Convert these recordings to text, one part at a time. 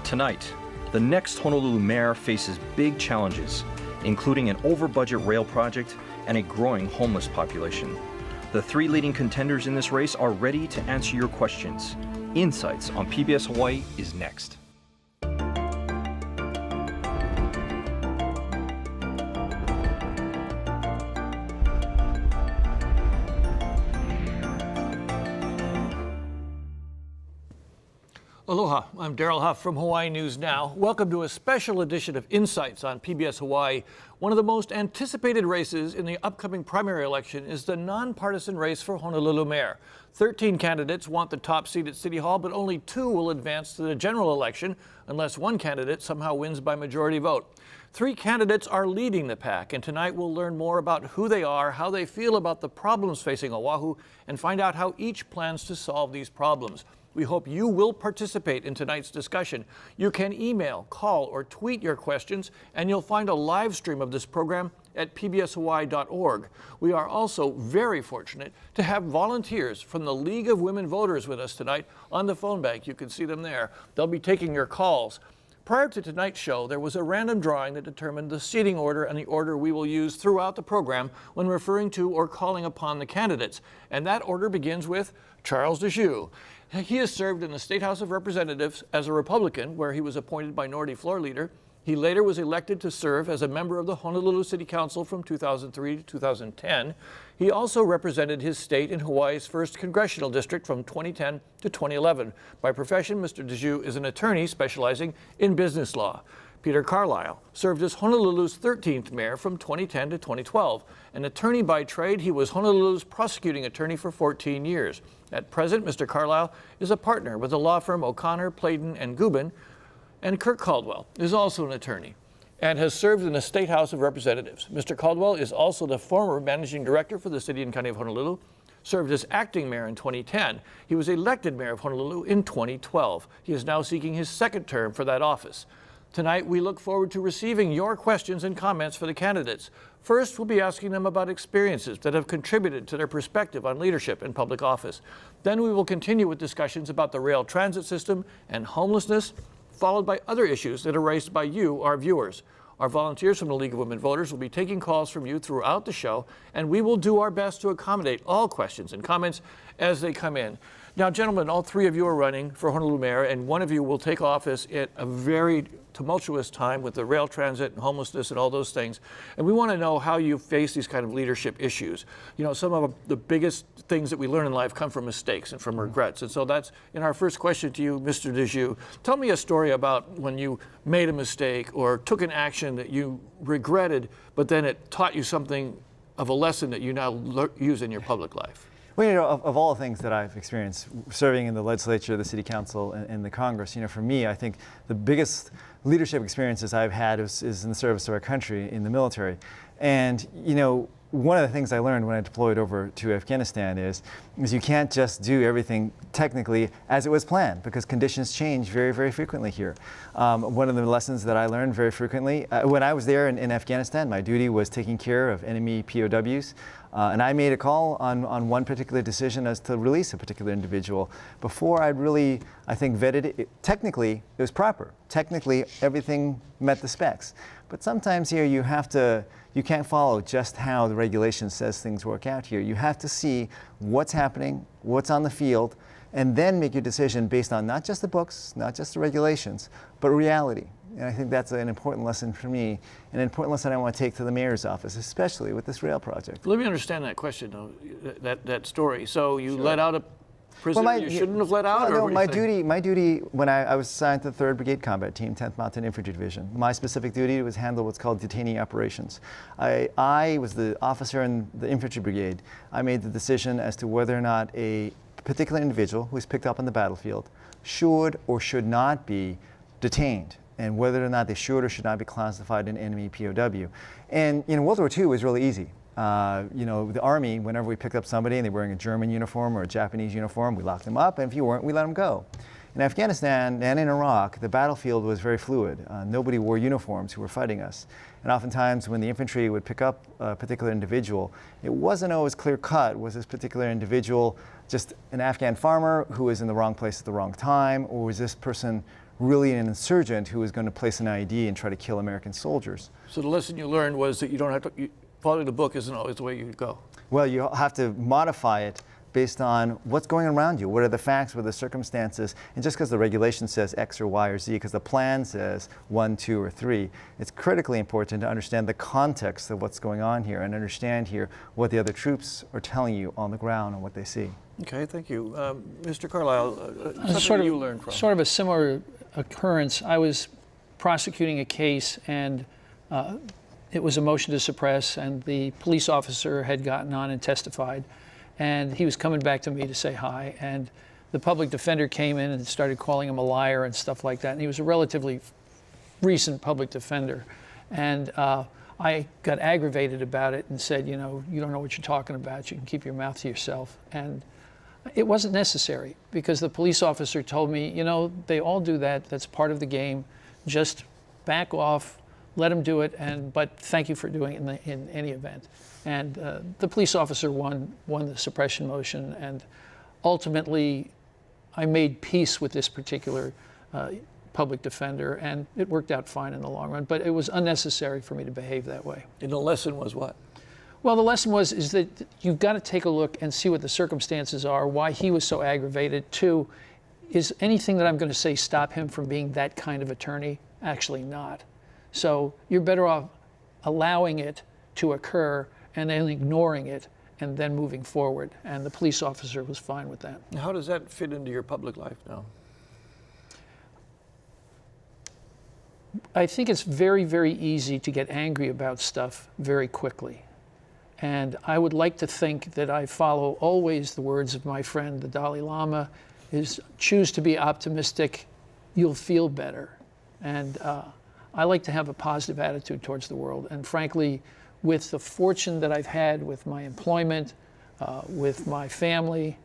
Tonight, the next Honolulu mayor faces big challenges, including an over-budget rail project and a growing homeless population. The three leading contenders in this race are ready to answer your questions. Insights on PBS Hawaiʻi is next. Aloha, I'm Daryl Huff from Hawaii News Now. Welcome to a special edition of Insights on PBS Hawaiʻi. One of the most anticipated races in the upcoming primary election is the nonpartisan race for Honolulu mayor. 13 candidates want the top seat at City Hall, but only 2 will advance to the general election unless one candidate somehow wins by majority vote. 3 candidates are leading the pack, and tonight we'll learn more about who they are, how they feel about the problems facing Oahu, and find out how each plans to solve these problems. We hope you will participate in tonight's discussion. You can email, call, or tweet your questions, and you'll find a live stream of this program at pbshawaii.org. We are also very fortunate to have volunteers from the League of Women Voters with us tonight on the phone bank. You can see them there. They'll be taking your calls. Prior to tonight's show, there was a random drawing that determined the seating order and the order we will use throughout the program when referring to or calling upon the candidates. And that order begins with Charles Djou. He has served in the State House of Representatives as a Republican, where he was appointed minority floor leader. He later was elected to serve as a member of the Honolulu City Council from 2003 to 2010. He also represented his state in Hawaii's 1st Congressional District from 2010 to 2011. By profession, Mr. Djou is an attorney specializing in business law. Peter Carlisle served as Honolulu's 13th mayor from 2010 to 2012. An attorney by trade, he was Honolulu's prosecuting attorney for 14 years. At present, Mr. Carlisle is a partner with the law firm O'Connor, Playton, and Gubin, and Kirk Caldwell is also an attorney and has served in the State House of Representatives. Mr. Caldwell is also the former managing director for the City and County of Honolulu, served as acting mayor in 2010. He was elected mayor of Honolulu in 2012. He is now seeking his 2nd term for that office. Tonight, we look forward to receiving your questions and comments for the candidates. First, we'll be asking them about experiences that have contributed to their perspective on leadership in public office. Then we will continue with discussions about the rail transit system and homelessness, followed by other issues that are raised by you, our viewers. Our volunteers from the League of Women Voters will be taking calls from you throughout the show, and we will do our best to accommodate all questions and comments as they come in. Now, gentlemen, all 3 of you are running for Honolulu mayor, and one of you will take office at a very tumultuous time with the rail transit and homelessness and all those things. And we want to know how you face these kind of leadership issues. You know, some of the biggest things that we learn in life come from mistakes and from regrets. And so that's in our first question to you, Mr. Djou. Tell me a story about when you made a mistake or took an action that you regretted, but then it taught you something of a lesson that you now use in your public life. Well, you know, of all the things that I've experienced, serving in the legislature, the city council, and the Congress, you know, for me, I think the biggest leadership experiences I've had is in the service of our country in the military. And, you know, one of the things I learned when I deployed over to Afghanistan is you can't just do everything technically as it was planned, because conditions change very, very frequently here. One of the lessons that I learned very frequently, when I was there in Afghanistan, my duty was taking care of enemy POWs. And I made a call on one particular decision as to release a particular individual before I'd really, I think, vetted it. Technically, it was proper. Technically, everything met the specs. But sometimes here you can't follow just how the regulation says things work out here. You have to see what's happening, what's on the field, and then make your decision based on not just the books, not just the regulations, but reality. And I think that's an important lesson for me, an important lesson I want to take to the mayor's office, especially with this rail project. Let me understand that question, though, that story. So you let out a prisoner you shouldn't have let out? No, my duty when I was assigned to the 3rd Brigade Combat Team, 10th Mountain Infantry Division, my specific duty was handle what's called detainee operations. I was the officer in the infantry brigade. I made the decision as to whether or not a particular individual who was picked up on the battlefield should or should not be detained, and whether or not they should or should not be classified in enemy POW. And you know, World War II was really easy. You know, the Army, whenever we picked up somebody and they were wearing a German uniform or a Japanese uniform, we locked them up, and if you weren't, we let them go. In Afghanistan and in Iraq, the battlefield was very fluid. Nobody wore uniforms who were fighting us. And oftentimes when the infantry would pick up a particular individual, it wasn't always clear cut. Was this particular individual just an Afghan farmer who was in the wrong place at the wrong time, or was this person really an insurgent who was going to place an IED and try to kill American soldiers. So the lesson you learned was that you don't have to, following the book isn't always the way you go. Well, you have to modify it based on what's going around you. What are the facts, what are the circumstances? And just because the regulation says X or Y or Z, because the plan says 1, 2, or 3, it's critically important to understand the context of what's going on here and understand here what the other troops are telling you on the ground and what they see. Okay, thank you. Mr. Carlisle, Sort you learned from. of a similar occurrence. I was prosecuting a case, and it was a motion to suppress, and the police officer had gotten on and testified, and he was coming back to me to say hi, and the public defender came in and started calling him a liar and stuff like that, and he was a relatively recent public defender, and I got aggravated about it and said, you know, you don't know what you're talking about, you can keep your mouth to yourself. And it wasn't necessary, because the police officer told me, you know, they all do that, that's part of the game, just back off, let them do it, but thank you for doing it in any event. And the police officer won the suppression motion, and ultimately I made peace with this particular public defender, and it worked out fine in the long run, but it was unnecessary for me to behave that way. And the lesson was what? Well, the lesson is that you've got to take a look and see what the circumstances are, why he was so aggravated. 2, is anything that I'm going to say stop him from being that kind of attorney? Actually not. So you're better off allowing it to occur and then ignoring it and then moving forward. And the police officer was fine with that. How does that fit into your public life now? I think it's very, very easy to get angry about stuff very quickly. And I would like to think that I follow always the words of my friend, the Dalai Lama, is choose to be optimistic, you'll feel better. And I like to have a positive attitude towards the world. And frankly, with the fortune that I've had with my employment, with my family,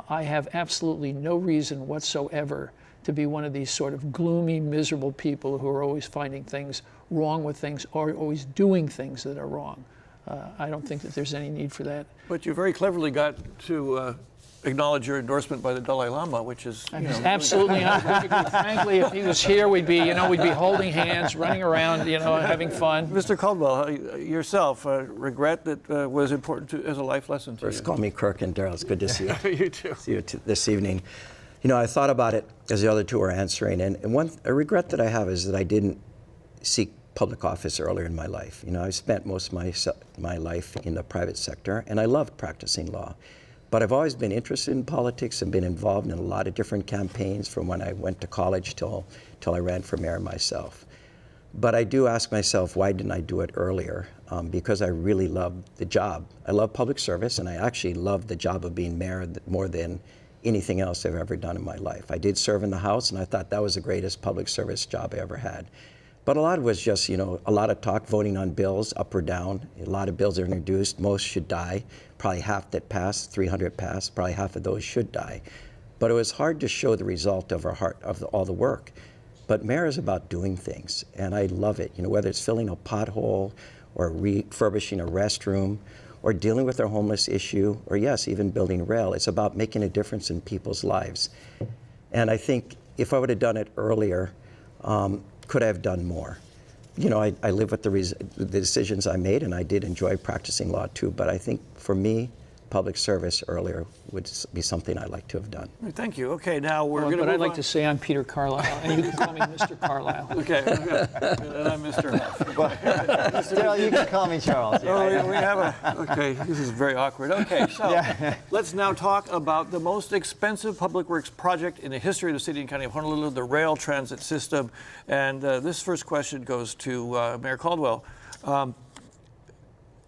I have absolutely no reason whatsoever to be one of these sort of gloomy, miserable people who are always finding things wrong with things or always doing things that are wrong. I don't think that there's any need for that. But you very cleverly got to acknowledge your endorsement by the Dalai Lama, which is absolutely unequivocally. Frankly, if he was here, we'd be holding hands, running around, having fun. Mr. Caldwell, yourself, regret that was important as a life lesson to you. First, call me Kirk, and Daryl, it's good to see you. You too. See you this evening. I thought about it as the other two were answering, and a regret that I have is that I didn't seek public office earlier in my life. I spent most of my life in the private sector, and I loved practicing law. But I've always been interested in politics and been involved in a lot of different campaigns from when I went to college till I ran for mayor myself. But I do ask myself, why didn't I do it earlier? Because I really love the job. I love public service, and I actually love the job of being mayor more than anything else I've ever done in my life. I did serve in the House, and I thought that was the greatest public service job I ever had. But a lot of it was just, a lot of talk, voting on bills up or down. A lot of bills are introduced. Most should die. Probably half that passed, 300 passed. Probably half of those should die. But it was hard to show the result of all the work. But mayor is about doing things, and I love it. Whether it's filling a pothole or refurbishing a restroom or dealing with their homeless issue, or yes, even building rail. It's about making a difference in people's lives. And I think if I would have done it earlier, could I have done more? I live with the decisions I made, and I did enjoy practicing law too, but I think for me, public service earlier would be something I'd like to have done. Thank you. Okay, now we're going to. But I'd like to say I'm Peter Carlisle, and you can call me Mr. Carlisle. Okay, and I'm Mr. Huff. Daryl, you can call me Charles. Yeah, we have okay, this is very awkward. Okay, so let's now talk about the most expensive public works project in the history of the city and county of Honolulu, the rail transit system. And this first question goes to Mayor Caldwell.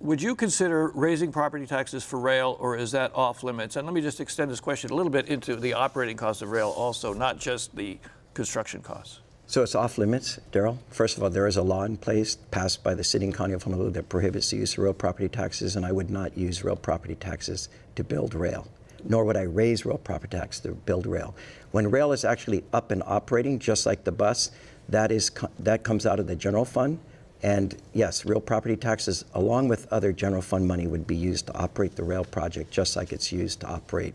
Would you consider raising property taxes for rail, or is that off limits? And let me just extend this question a little bit into the operating costs of rail also, not just the construction costs. So it's off limits, Daryl. First of all, there is a law in place passed by the city and county of Honolulu that prohibits the use of real property taxes, and I would not use real property taxes to build rail, nor would I raise real property tax to build rail. When rail is actually up and operating, just like the bus, that comes out of the general fund. And yes, real property taxes, along with other general fund money, would be used to operate the rail project, just like it's used to operate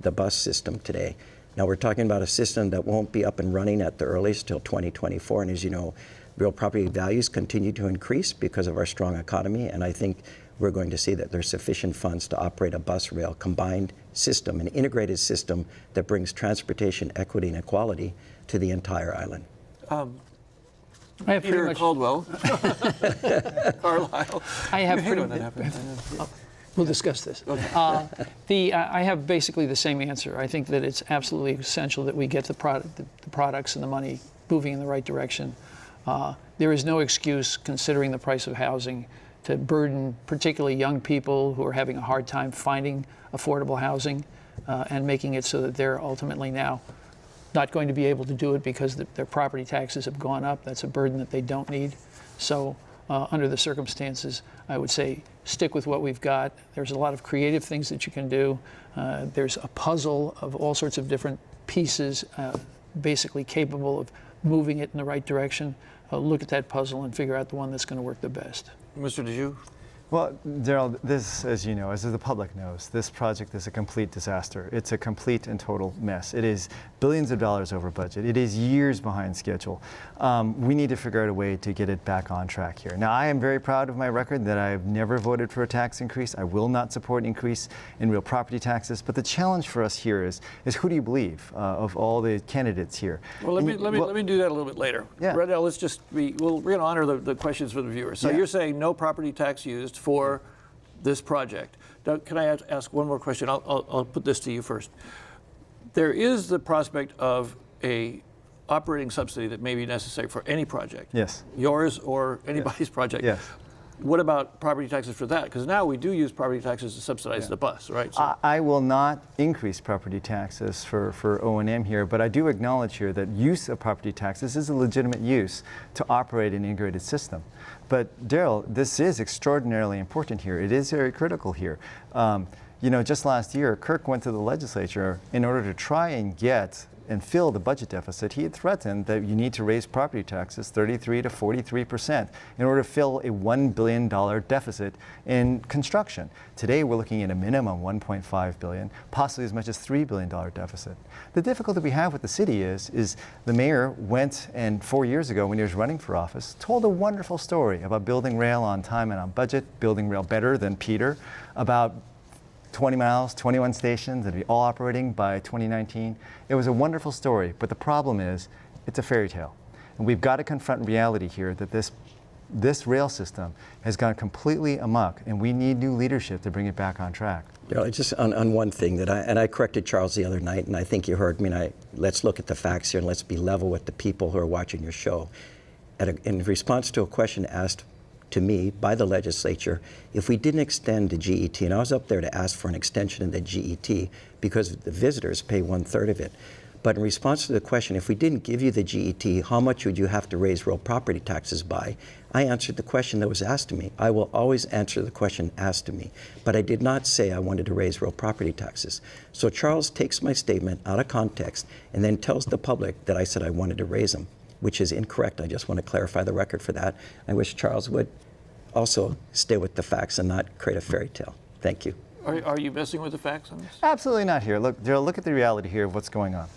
the bus system today. Now we're talking about a system that won't be up and running at the earliest till 2024. And as you know, real property values continue to increase because of our strong economy. And I think we're going to see that there's sufficient funds to operate a bus rail combined system, an integrated system that brings transportation equity and equality to the entire island. I have pretty Mayor much. Caldwell, Carlisle. I have You hate pretty when that happens. We'll discuss this. I have basically the same answer. I think that it's absolutely essential that we get the products and the money moving in the right direction. There is no excuse, considering the price of housing, to burden particularly young people who are having a hard time finding affordable housing and making it so that they're ultimately now not going to be able to do it because their property taxes have gone up. That's a burden that they don't need. So under the circumstances, I would say stick with what we've got. There's a lot of creative things that you can do. There's a puzzle of all sorts of different pieces, basically capable of moving it in the right direction. Look at that puzzle and figure out the one that's going to work the best. Mr. Djou? Well, Daryl, this, as you know, as the public knows, this project is a complete disaster. It's a complete and total mess. It is billions of dollars over budget. It is years behind schedule. We need to figure out a way to get it back on track here. Now, I am very proud of my record that I've never voted for a tax increase. I will not support an increase in real property taxes. But the challenge for us here is who do you believe of all the candidates here? Well, let me do that a little bit later. Yeah. Right now, let's just we're going to honor the questions for the viewers. So Yeah. you're saying no property tax used for this project. Now, can I ask one more question? I'll put this to you first. There is the prospect of a operating subsidy that may be necessary for any project. Yes. Yours or anybody's project. Yes. What about property taxes for that? Because now we do use property taxes to subsidize the bus, right? So, I will not increase property taxes for O&M here, but I do acknowledge here that use of property taxes is a legitimate use to operate an integrated system. But Daryl, this is extraordinarily important here. It is very critical here. You know, just last year, Kirk went to the legislature in order to try and get and fill the budget deficit. He had threatened that you need to raise property taxes 33 to 43% in order to fill a $1 billion deficit in construction. Today, we're looking at a minimum $1.5 billion, possibly as much as $3 billion deficit. The difficulty we have with the city is the mayor went and 4 years ago when he was running for office, told a wonderful story about building rail on time and on budget, building rail better than Peter, about 20 miles, 21 stations, that'd be all operating by 2019. It was a wonderful story, but the problem is it's a fairy tale. And we've got to confront reality here that this rail system has gone completely amok, and we need new leadership to bring it back on track. Yeah, just on one thing that I corrected Charles the other night, and I think you heard me, let's look at the facts here and let's be level with the people who are watching your show. In response to a question asked to me by the legislature, if we didn't extend the GET, and I was up there to ask for an extension of the GET because the visitors pay 1/3 of it. But in response to the question, if we didn't give you the GET, how much would you have to raise real property taxes by? I answered the question that was asked to me. I will always answer the question asked to me. But I did not say I wanted to raise real property taxes. So Charles takes my statement out of context and then tells the public that I said I wanted to raise them, which is incorrect. I just want to clarify the record for that. I wish Charles would also stay with the facts and not create a fairy tale. Thank you. are you messing with the facts on this? Absolutely not here. Look, Daryl, look at the reality here of what's going on.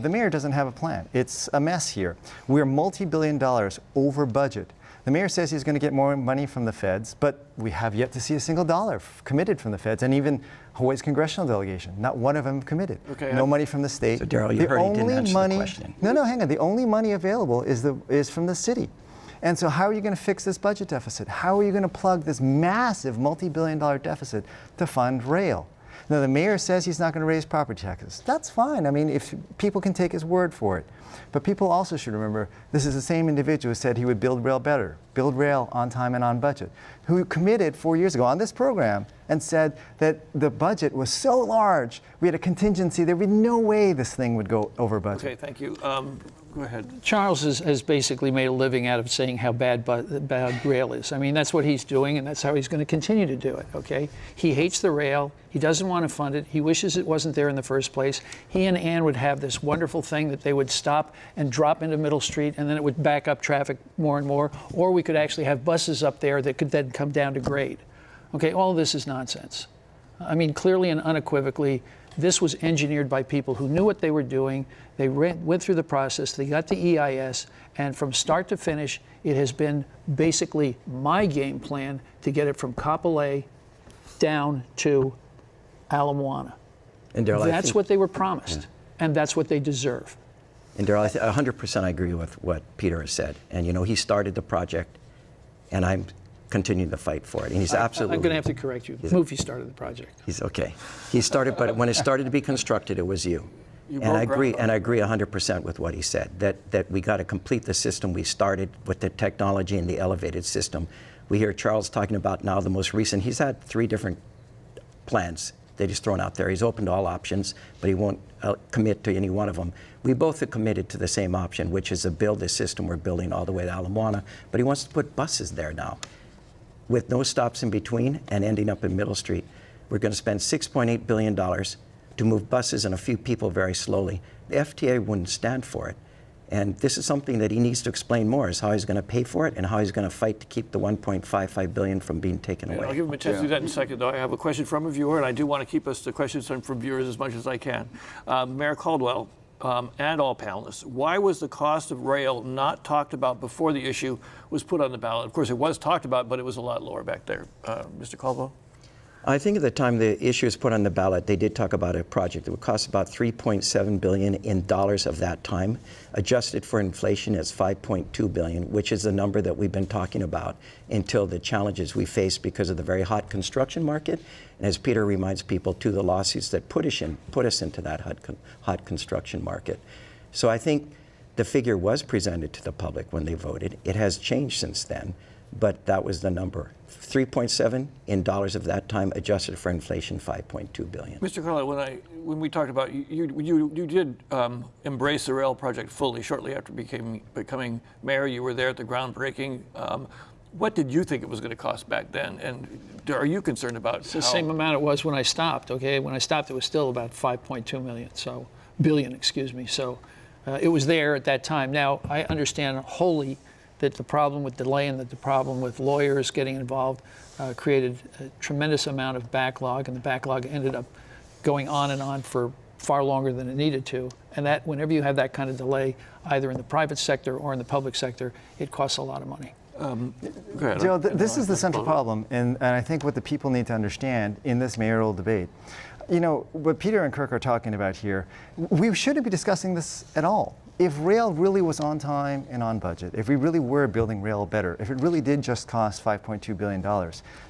The mayor doesn't have a plan. It's a mess here. We're multi-billion dollars over budget. The mayor says he's going to get more money from the feds, but we have yet to see a single dollar committed from the feds, and even Hawaii's congressional delegation, not one of them committed. Okay, no money from the state. So Daryl, you heard he didn't answer the question. No, hang on. The only money available is from the city. And so how are you going to fix this budget deficit? How are you going to plug this massive multi-billion dollar deficit to fund rail? Now, the mayor says he's not going to raise property taxes. That's fine. I mean, if people can take his word for it. But people also should remember this is the same individual who said he would build rail better, build rail on time and on budget, who committed 4 years ago on this program and said that the budget was so large, we had a contingency, there would be no way this thing would go over budget. Okay, thank you. Go ahead. Charles has basically made a living out of saying how bad rail is. I mean, that's what he's doing, and that's how he's going to continue to do it, okay? He hates the rail. He doesn't want to fund it. He wishes it wasn't there in the first place. He and Ann would have this wonderful thing that they would stop and drop into Middle Street, and then it would back up traffic more and more, or we could actually have buses up there that could then come down to grade. Okay, all of this is nonsense. I mean, clearly and unequivocally, This was engineered by people who knew what they were doing. They went through the process, they got the EIS, and from start to finish, it has been basically my game plan to get it from Kapolei down to Ala Moana. And Daryl, That's what they were promised, and that's what they deserve. And Daryl, 100% I agree with what Peter has said. And you know, he started the project, and I'm continuing to fight for it. And he's absolutely. I'm going to have to correct you. Mufi started the project. He's okay. He started, but when it started to be constructed, it was you. And I agree 100% with what he said, that we got to complete the system we started with the technology and the elevated system. We hear Charles talking about now the most recent. He's had 3 different plans that he's thrown out there. He's open to all options, but he won't commit to any one of them. We both are committed to the same option, which is to build this system we're building all the way to Ala Moana, but he wants to put buses there now with no stops in between and ending up in Middle Street. We're going to spend $6.8 billion to move buses and a few people very slowly. The FTA wouldn't stand for it. And this is something that he needs to explain more, is how he's going to pay for it and how he's going to fight to keep the $1.55 billion from being taken away. I'll give him a chance to do that in a second, though. I have a question from a viewer, and I do want to keep us to questions from viewers as much as I can. Mayor Caldwell and all panelists, why was the cost of rail not talked about before the issue was put on the ballot? Of course, it was talked about, but it was a lot lower back there. Mr. Caldwell? I think at the time the issue was put on the ballot, they did talk about a project that would cost about $3.7 billion in dollars of that time. Adjusted for inflation, it's $5.2 billion, which is the number that we've been talking about until the challenges we face because of the very hot construction market. And as Peter reminds people, too, the lawsuits that put us into that hot construction market. So I think the figure was presented to the public when they voted. It has changed since then, but that was the number. 3.7 in dollars of that time, adjusted for inflation, $5.2 billion. Mr. Carlisle, when we talked about you did embrace the rail project fully shortly after becoming mayor. You were there at the groundbreaking. What did you think it was going to cost back then? And are you concerned about It's the same amount it was when I stopped, okay? When I stopped, it was still about 5.2 billion, excuse me. So it was there at that time. Now, I understand wholly that the problem with delay and that the problem with lawyers getting involved created a tremendous amount of backlog, and the backlog ended up going on and on for far longer than it needed to. And that whenever you have that kind of delay, either in the private sector or in the public sector, it costs a lot of money. Joe, this is the central problem, and I think what the people need to understand in this mayoral debate. You know, what Peter and Kirk are talking about here, we shouldn't be discussing this at all. If rail really was on time and on budget, if we really were building rail better, if it really did just cost $5.2 billion,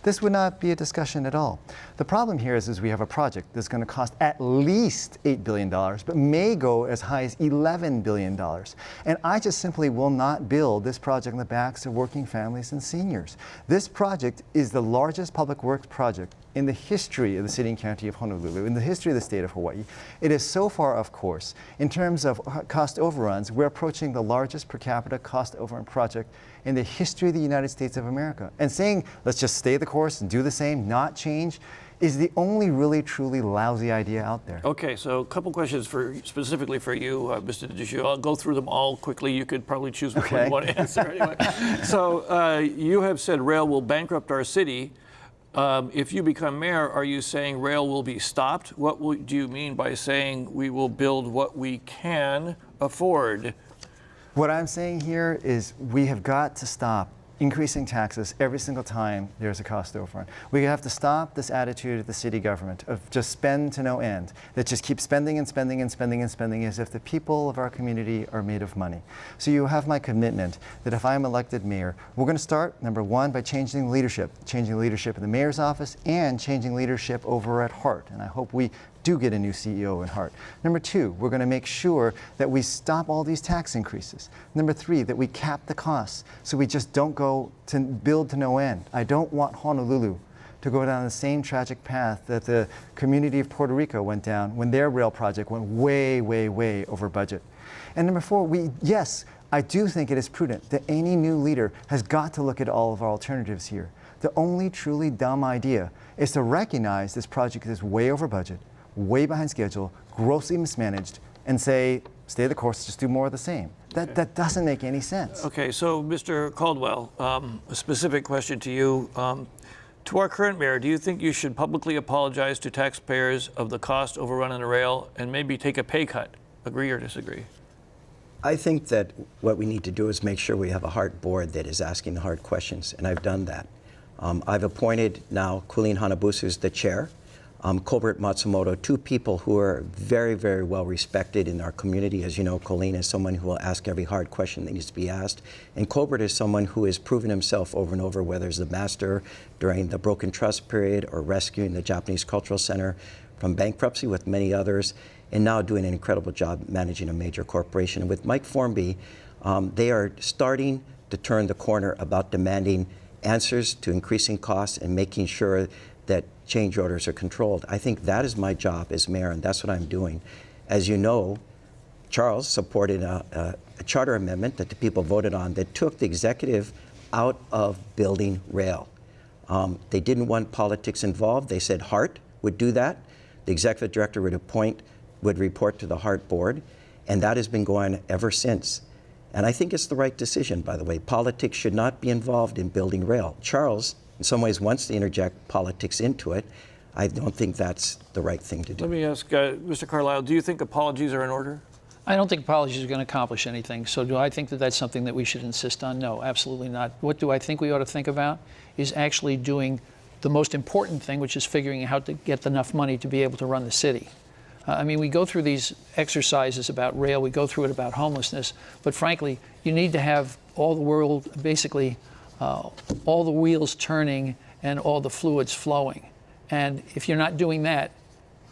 this would not be a discussion at all. The problem here is we have a project that's going to cost at least $8 billion, but may go as high as $11 billion. And I just simply will not build this project on the backs of working families and seniors. This project is the largest public works project in the history of the city and county of Honolulu, in the history of the state of Hawaii. It is so far, of course, in terms of cost overruns, we're approaching the largest per capita cost overrun project in the history of the United States of America. And saying, let's just stay the course and do the same, not change, is the only really truly lousy idea out there. Okay, so a couple questions specifically for you, Mr. Djou. I'll go through them all quickly. You could probably choose which one you want to answer anyway. So you have said rail will bankrupt our city. If you become mayor, are you saying rail will be stopped? What do you mean by saying we will build what we can afford? What I'm saying here is we have got to stop increasing taxes every single time there's a cost overrun. We have to stop this attitude of the city government of just spend to no end, that just keeps spending and spending and spending and spending as if the people of our community are made of money. So you have my commitment that if I'm elected mayor, we're going to start, number one, by changing leadership in the mayor's office and changing leadership over at Hart. And I hope we do get a new CEO in Hart. Number two, we're going to make sure that we stop all these tax increases. Number three, that we cap the costs so we just don't go to build to no end. I don't want Honolulu to go down the same tragic path that the community of Puerto Rico went down when their rail project went way, way, way over budget. And number four, yes, I do think it is prudent that any new leader has got to look at all of our alternatives here. The only truly dumb idea is to recognize this project is way over budget, way behind schedule, grossly mismanaged, and say, stay the course, just do more of the same. That doesn't make any sense. Okay, so Mr. Caldwell, a specific question to you. To our current mayor, do you think you should publicly apologize to taxpayers of the cost overrun on the rail and maybe take a pay cut? Agree or disagree? I think that what we need to do is make sure we have a hard board that is asking the hard questions, and I've done that. I've appointed now Colleen Hanabusu as the chair, Colbert Matsumoto, two people who are very, very well respected in our community. As you know, Colleen is someone who will ask every hard question that needs to be asked, and Colbert is someone who has proven himself over and over, whether as the master during the broken trust period or rescuing the Japanese Cultural Center from bankruptcy with many others, and now doing an incredible job managing a major corporation. And with Mike Formby, they are starting to turn the corner about demanding answers to increasing costs and making sure that change orders are controlled. I think that is my job as mayor, and that's what I'm doing. As you know, Charles supported a charter amendment that the people voted on that took the executive out of building rail. They didn't want politics involved. They said Hart would do that. The executive director would report to the Hart board, and that has been going on ever since. And I think it's the right decision, by the way. Politics should not be involved in building rail. Charles, in some ways, wants to interject politics into it. I don't think that's the right thing to do. Let me ask Mr. Carlisle, do you think apologies are in order? I don't think apologies are going to accomplish anything. So do I think that that's something that we should insist on? No, absolutely not. What do I think we ought to think about is actually doing the most important thing, which is figuring out how to get enough money to be able to run the city. I mean, we go through these exercises about rail, we go through it about homelessness, but frankly, you need to have all the world, basically, all the wheels turning and all the fluids flowing. And if you're not doing that,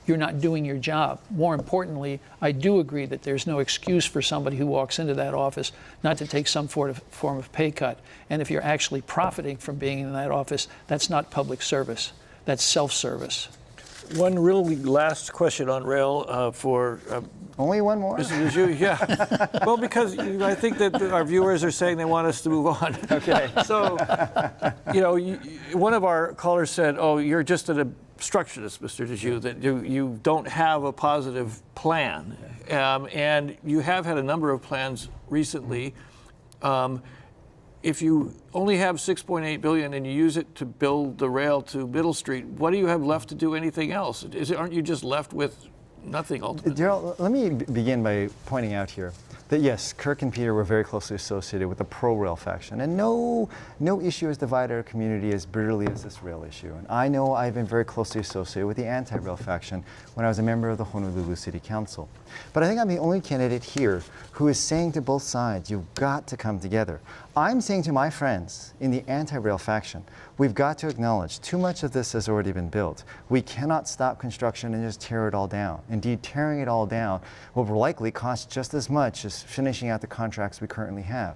you're not doing your job. More importantly, I do agree that there's no excuse for somebody who walks into that office not to take some form of pay cut. And if you're actually profiting from being in that office, that's not public service, that's self-service. One really last question on rail for Only one more? Mr. Djou. Yeah. Well, because I think that our viewers are saying they want us to move on. Okay. So, one of our callers said, "Oh, you're just an obstructionist, Mr. Djou, that you don't have a positive plan," and you have had a number of plans recently. If you only have $6.8 billion and you use it to build the rail to Middle Street, what do you have left to do anything else? Aren't you just left with nothing ultimately? Daryl, let me begin by pointing out here that yes, Kirk and Peter were very closely associated with the pro-rail faction, and no issue has divided our community as bitterly as this rail issue. And I know I've been very closely associated with the anti-rail faction when I was a member of the Honolulu City Council. But I think I'm the only candidate here who is saying to both sides, you've got to come together. I'm saying to my friends in the anti-rail faction, we've got to acknowledge too much of this has already been built. We cannot stop construction and just tear it all down. Indeed, tearing it all down will likely cost just as much as finishing out the contracts we currently have.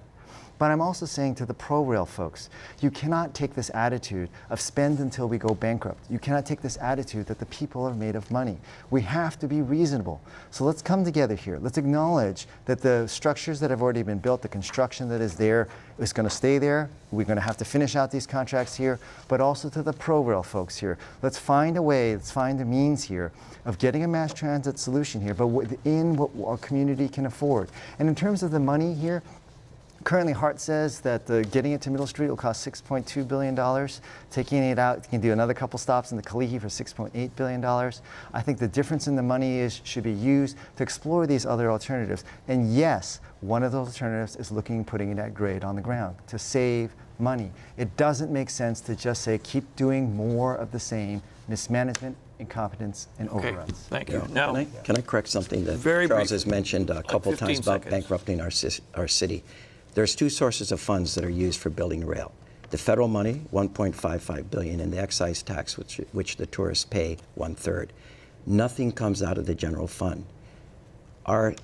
But I'm also saying to the pro-rail folks, you cannot take this attitude of spend until we go bankrupt. You cannot take this attitude that the people are made of money. We have to be reasonable. So let's come together here. Let's acknowledge that the structures that have already been built, the construction that is there, is going to stay there. We're going to have to finish out these contracts here, but also to the pro-rail folks here. Let's find a way, let's find a means here of getting a mass transit solution here, but within what our community can afford. And in terms of the money here, currently, Hart says that getting it to Middle Street will cost $6.2 billion. Taking it out, you can do another couple stops in the Kalihi for $6.8 billion. I think the difference in the money should be used to explore these other alternatives. And yes, one of those alternatives is putting it at grade on the ground to save money. It doesn't make sense to just say, keep doing more of the same mismanagement, incompetence, and overruns. Thank you. Now, can I correct something that Charles has mentioned a couple of times about bankrupting our city? There's two sources of funds that are used for building rail. The federal money, $1.55 billion, and the excise tax, which the tourists pay 1/3. Nothing comes out of the general fund. Our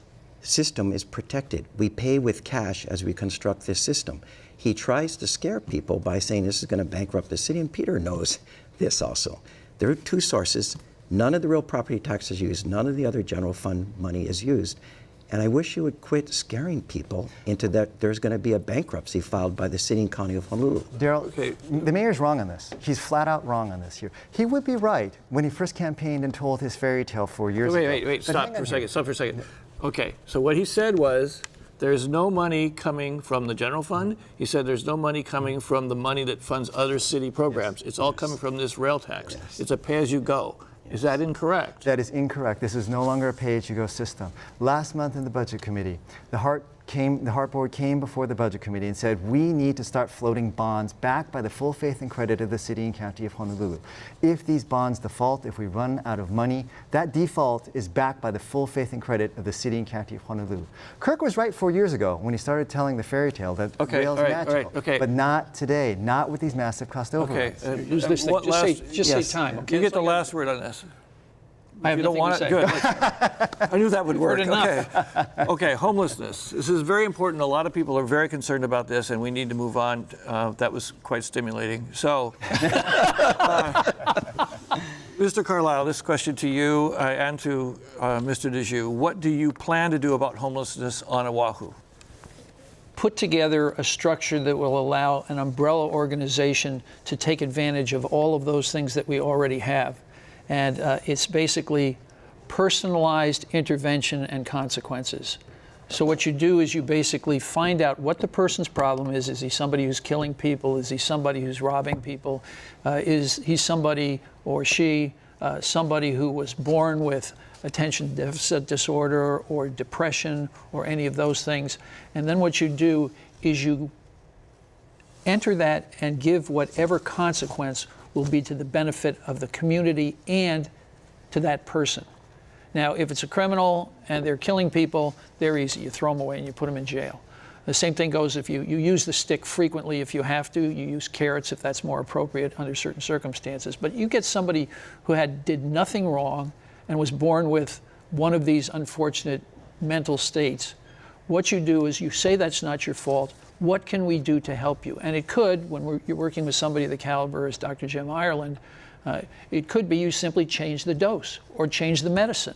system is protected. We pay with cash as we construct this system. He tries to scare people by saying this is going to bankrupt the city, and Peter knows this also. There are two sources. None of the real property tax is used. None of the other general fund money is used. And I wish you would quit scaring people into that there's going to be a bankruptcy filed by the city and county of Honolulu. Daryl, the mayor's wrong on this. He's flat out wrong on this here. He would be right when he first campaigned and told his fairy tale 4 years ago. Wait, stop for a second. Okay, so what he said was there's no money coming from the general fund. He said there's no money coming from the money that funds other city programs. It's all coming from this rail tax. It's a pay-as-you-go. Is that incorrect? That is incorrect. This is no longer a pay-as-you-go system. Last month in the Budget Committee, the HART Board came before the Budget Committee and said, we need to start floating bonds backed by the full faith and credit of the City and County of Honolulu. If these bonds default, if we run out of money, that default is backed by the full faith and credit of the City and County of Honolulu. Kirk was right 4 years ago when he started telling the fairy tale that rail is magical, but not today, not with these massive cost overruns. Okay. Use this thing. Just say time. Okay? You get the last word on this. I have You don't want nothing it? to say. Good. I knew that would work. Heard enough. Okay. Okay, homelessness. This is very important. A lot of people are very concerned about this, and we need to move on. That was quite stimulating. So, Mr. Carlisle, this question to you and to Mr. Djou. What do you plan to do about homelessness on Oahu? Put together a structure that will allow an umbrella organization to take advantage of all of those things that we already have. And it's basically personalized intervention and consequences. So what you do is you basically find out what the person's problem is. Is he somebody who's killing people? Is he somebody who's robbing people? Is he somebody or she somebody who was born with attention deficit disorder or depression or any of those things? And then what you do is you enter that and give whatever consequence will be to the benefit of the community and to that person. Now, if it's a criminal and they're killing people, they're easy. You throw them away and you put them in jail. The same thing goes if you use the stick frequently if you have to. You use carrots if that's more appropriate under certain circumstances. But you get somebody who did nothing wrong and was born with one of these unfortunate mental states. What you do is you say that's not your fault. What can we do to help you? And it could, when you're working with somebody of the caliber as Dr. Jim Ireland, it could be you simply change the dose or change the medicine.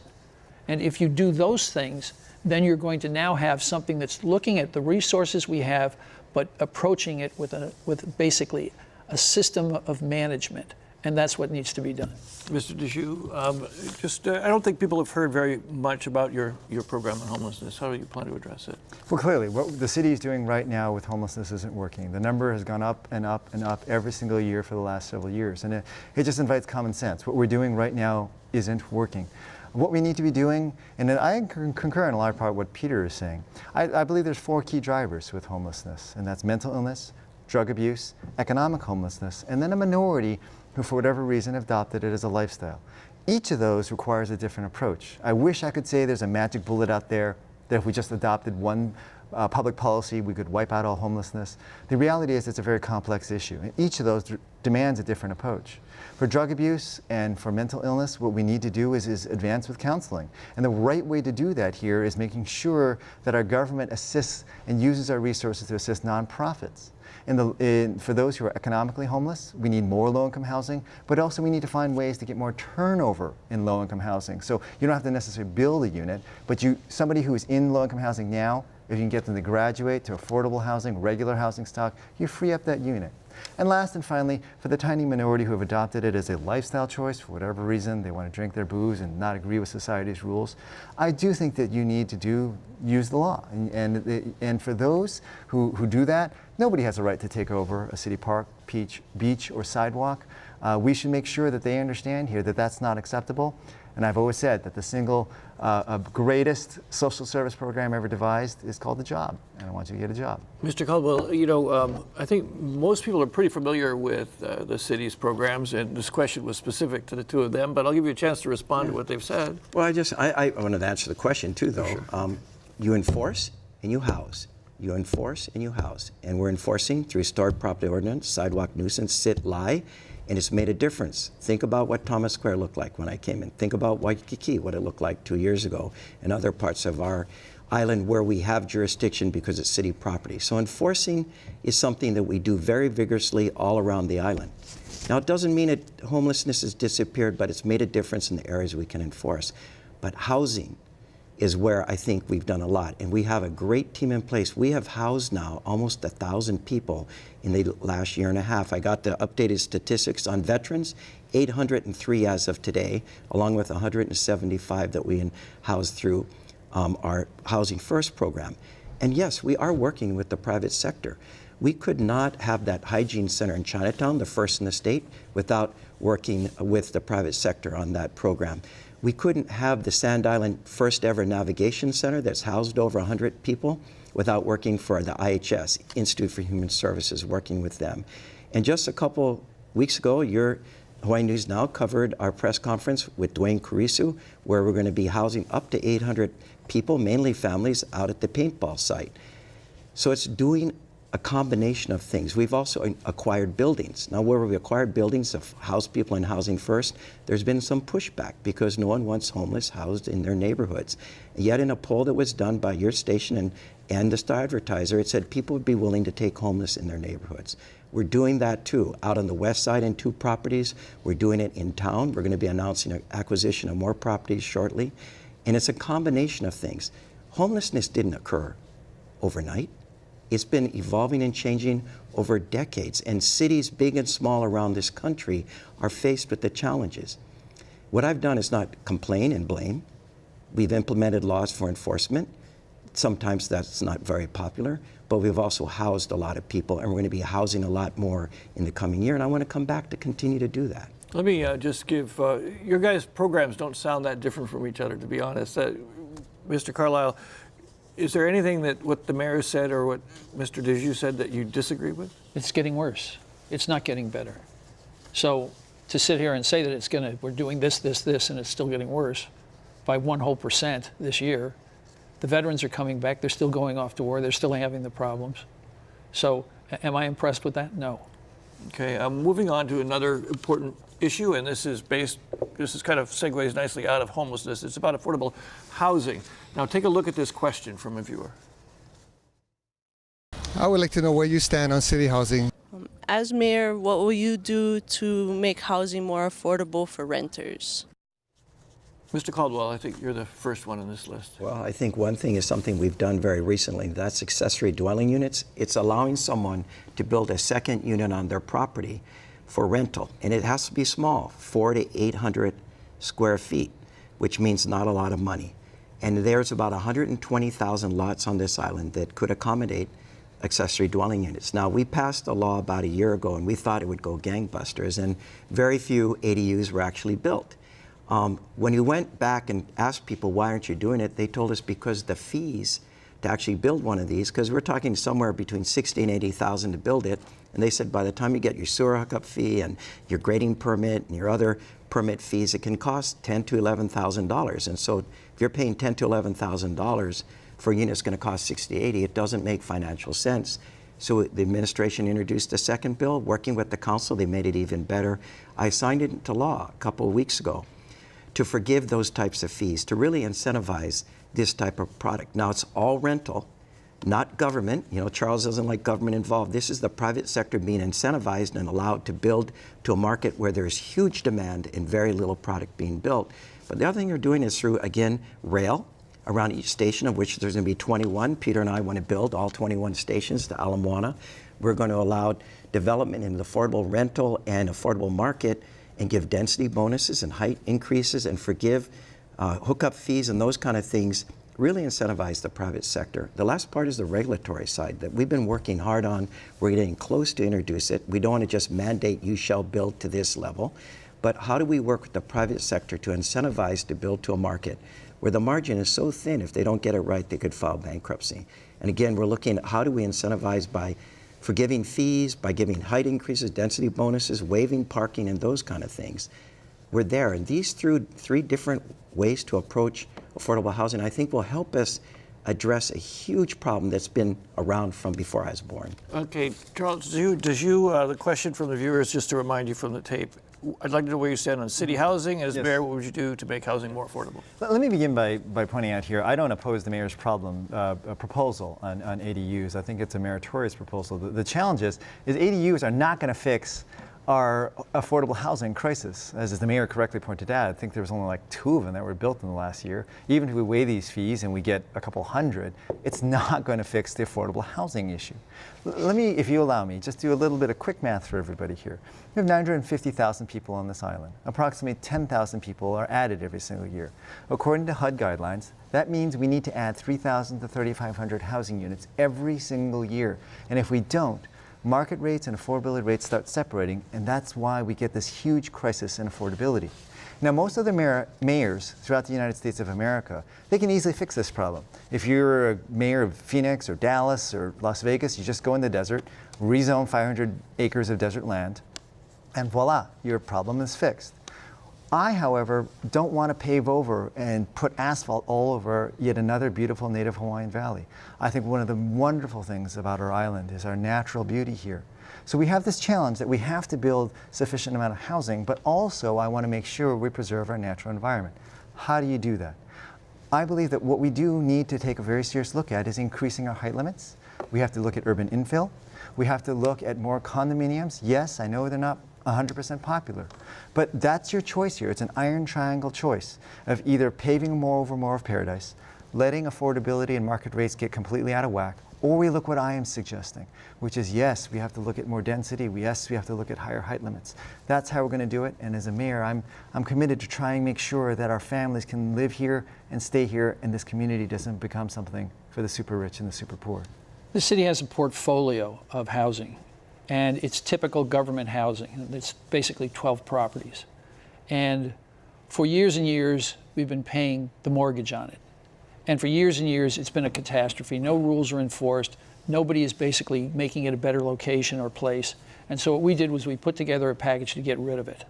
And if you do those things, then you're going to now have something that's looking at the resources we have, but approaching it with basically a system of management. And that's what needs to be done. Mr. Djou, I don't think people have heard very much about your program on homelessness. How do you plan to address it? Well, clearly, what the city is doing right now with homelessness isn't working. The number has gone up and up and up every single year for the last several years. And it just invites common sense. What we're doing right now isn't working. What we need to be doing, and I concur in a large part what Peter is saying, I believe there's 4 key drivers with homelessness, and that's mental illness, drug abuse, economic homelessness, and then a minority who for whatever reason have adopted it as a lifestyle. Each of those requires a different approach. I wish I could say there's a magic bullet out there that if we just adopted one public policy, we could wipe out all homelessness. The reality is it's a very complex issue, and each of those demands a different approach. For drug abuse and for mental illness, what we need to do is advance with counseling. And the right way to do that here is making sure that our government assists and uses our resources to assist nonprofits. For those who are economically homeless, we need more low-income housing, but also we need to find ways to get more turnover in low-income housing. So you don't have to necessarily build a unit, but somebody who is in low-income housing now, if you can get them to graduate to affordable housing, regular housing stock, you free up that unit. And last and finally, for the tiny minority who have adopted it as a lifestyle choice, for whatever reason, they want to drink their booze and not agree with society's rules, I do think that you need to use the law. And for those who do that, nobody has a right to take over a city park, beach, or sidewalk. We should make sure that they understand here that that's not acceptable. And I've always said that the single greatest social service program ever devised is called the job, and I want you to get a job. Mr. Caldwell, I think most people are pretty familiar with the city's programs, and this question was specific to the two of them, but I'll give you a chance to respond to what they've said. Well, I wanted to answer the question too, though. Sure. You enforce and you house. You enforce and you house. And we're enforcing through stored property ordinance, sidewalk nuisance, sit, lie, and it's made a difference. Think about what Thomas Square looked like when I came in. Think about Waikiki, what it looked like 2 years ago, and other parts of our island where we have jurisdiction because it's city property. So enforcing is something that we do very vigorously all around the island. Now, it doesn't mean homelessness has disappeared, but it's made a difference in the areas we can enforce. But housing is where I think we've done a lot. And we have a great team in place. We have housed now almost 1,000 people in the last year and a half. I got the updated statistics on veterans, 803 as of today, along with 175 that we house through our Housing First program. And yes, we are working with the private sector. We could not have that hygiene center in Chinatown, the first in the state, without working with the private sector on that program. We couldn't have the Sand Island first ever navigation center that's housed over 100 people without working for the IHS, Institute for Human Services, working with them. And just a couple weeks ago, your Hawaii News Now covered our press conference with Dwayne Kurisu, where we're going to be housing up to 800 people, mainly families, out at the paintball site. So it's doing a combination of things. We've also acquired buildings. Now, where we acquired buildings to house people in Housing First, there's been some pushback because no one wants homeless housed in their neighborhoods. Yet in a poll that was done by your station and the Star Advertiser, it said people would be willing to take homeless in their neighborhoods. We're doing that too, out on the west side in 2 properties. We're doing it in town. We're going to be announcing an acquisition of more properties shortly. And it's a combination of things. Homelessness didn't occur overnight. It's been evolving and changing over decades, and cities big and small around this country are faced with the challenges. What I've done is not complain and blame. We've implemented laws for enforcement. Sometimes that's not very popular, but we've also housed a lot of people, and we're going to be housing a lot more in the coming year, and I want to come back to continue to do that. Let me just give, your guys' programs don't sound that different from each other, to be honest. Mr. Carlisle, is there anything that what the mayor said or what Mr. Djou said that you disagree with? It's getting worse. It's not getting better. So to sit here and say that we're doing this, and it's still getting worse by 1% this year. The veterans are coming back. They're still going off to war. They're still having the problems. So am I impressed with that? No. Okay, moving on to another important issue, and this is kind of segues nicely out of homelessness. It's about affordable housing. Now take a look at this question from a viewer. I would like to know where you stand on city housing. As mayor, what will you do to make housing more affordable for renters? Mr. Caldwell, I think you're the first one on this list. Well, I think one thing is something we've done very recently. That's accessory dwelling units. It's allowing someone to build a second unit on their property for rental. And it has to be small, 400 to 800 square feet, which means not a lot of money. And there's about 120,000 lots on this island that could accommodate accessory dwelling units. Now, we passed a law about a year ago, and we thought it would go gangbusters, and very few ADUs were actually built. When you went back and asked people, why aren't you doing it, they told us because the fees to actually build one of these, because we're talking somewhere between $60,000 and $80,000 to build it, and they said by the time you get your sewer hookup fee and your grading permit and your other permit fees, it can cost $10,000 to $11,000. And so if you're paying $10,000 to $11,000 for a unit that's going to cost $60,000 to $80,000, it doesn't make financial sense. So the administration introduced a second bill. Working with the council, they made it even better. I signed it into law a couple of weeks ago to forgive those types of fees, to really incentivize this type of product. Now, it's all rental, not government. You know, Charles doesn't like government involved. This is the private sector being incentivized and allowed to build to a market where there's huge demand and very little product being built. But the other thing you're doing is through, again, rail around each station, of which there's going to be 21. Peter and I want to build all 21 stations to Ala Moana. We're going to allow development in the affordable rental and affordable market and give density bonuses and height increases and forgive hookup fees and those kind of things, really incentivize the private sector. The last part is the regulatory side that we've been working hard on. We're getting close to introduce it. We don't want to just mandate you shall build to this level, but how do we work with the private sector to incentivize to build to a market where the margin is so thin, if they don't get it right, they could file bankruptcy. And again, we're looking at how do we incentivize by forgiving fees, by giving height increases, density bonuses, waiving parking, and those kind of things. We're there. And these three different ways to approach affordable housing, I think, will help us address a huge problem that's been around from before I was born. Okay, Charles, the question from the viewers, just to remind you from the tape, I'd like to know where you stand on city housing. As mayor, what would you do to make housing more affordable? Let me begin by pointing out here, I don't oppose the mayor's proposal on ADUs. I think it's a meritorious proposal. The challenge is ADUs are not going to fix our affordable housing crisis. As the mayor correctly pointed out, I think there was only like 2 of them that were built in the last year. Even if we weigh these fees and we get a couple hundred, it's not going to fix the affordable housing issue. Let me, if you allow me, just do a little bit of quick math for everybody here. We have 950,000 people on this island. Approximately 10,000 people are added every single year. According to HUD guidelines, that means we need to add 3,000 to 3,500 housing units every single year. And if we don't, market rates and affordability rates start separating, and that's why we get this huge crisis in affordability. Now, most of the mayors throughout the United States of America, they can easily fix this problem. If you're a mayor of Phoenix or Dallas or Las Vegas, you just go in the desert, rezone 500 acres of desert land, and voila, your problem is fixed. I, however, don't want to pave over and put asphalt all over yet another beautiful native Hawaiian valley. I think one of the wonderful things about our island is our natural beauty here. So we have this challenge that we have to build sufficient amount of housing, but also I want to make sure we preserve our natural environment. How do you do that? I believe that what we do need to take a very serious look at is increasing our height limits. We have to look at urban infill. We have to look at more condominiums. Yes, I know they're not 100% popular. But that's your choice here. It's an iron triangle choice of either paving more over more of paradise, letting affordability and market rates get completely out of whack, or we look what I am suggesting, which is yes, we have to look at more density. Yes, we have to look at higher height limits. That's how we're going to do it. And as a mayor, I'm committed to try and make sure that our families can live here and stay here, and this community doesn't become something for the super rich and the super poor. The city has a portfolio of housing, and it's typical government housing. It's basically 12 properties. And for years and years, we've been paying the mortgage on it. And for years and years, it's been a catastrophe. No rules are enforced. Nobody is basically making it a better location or place. And so what we did was we put together a package to get rid of it.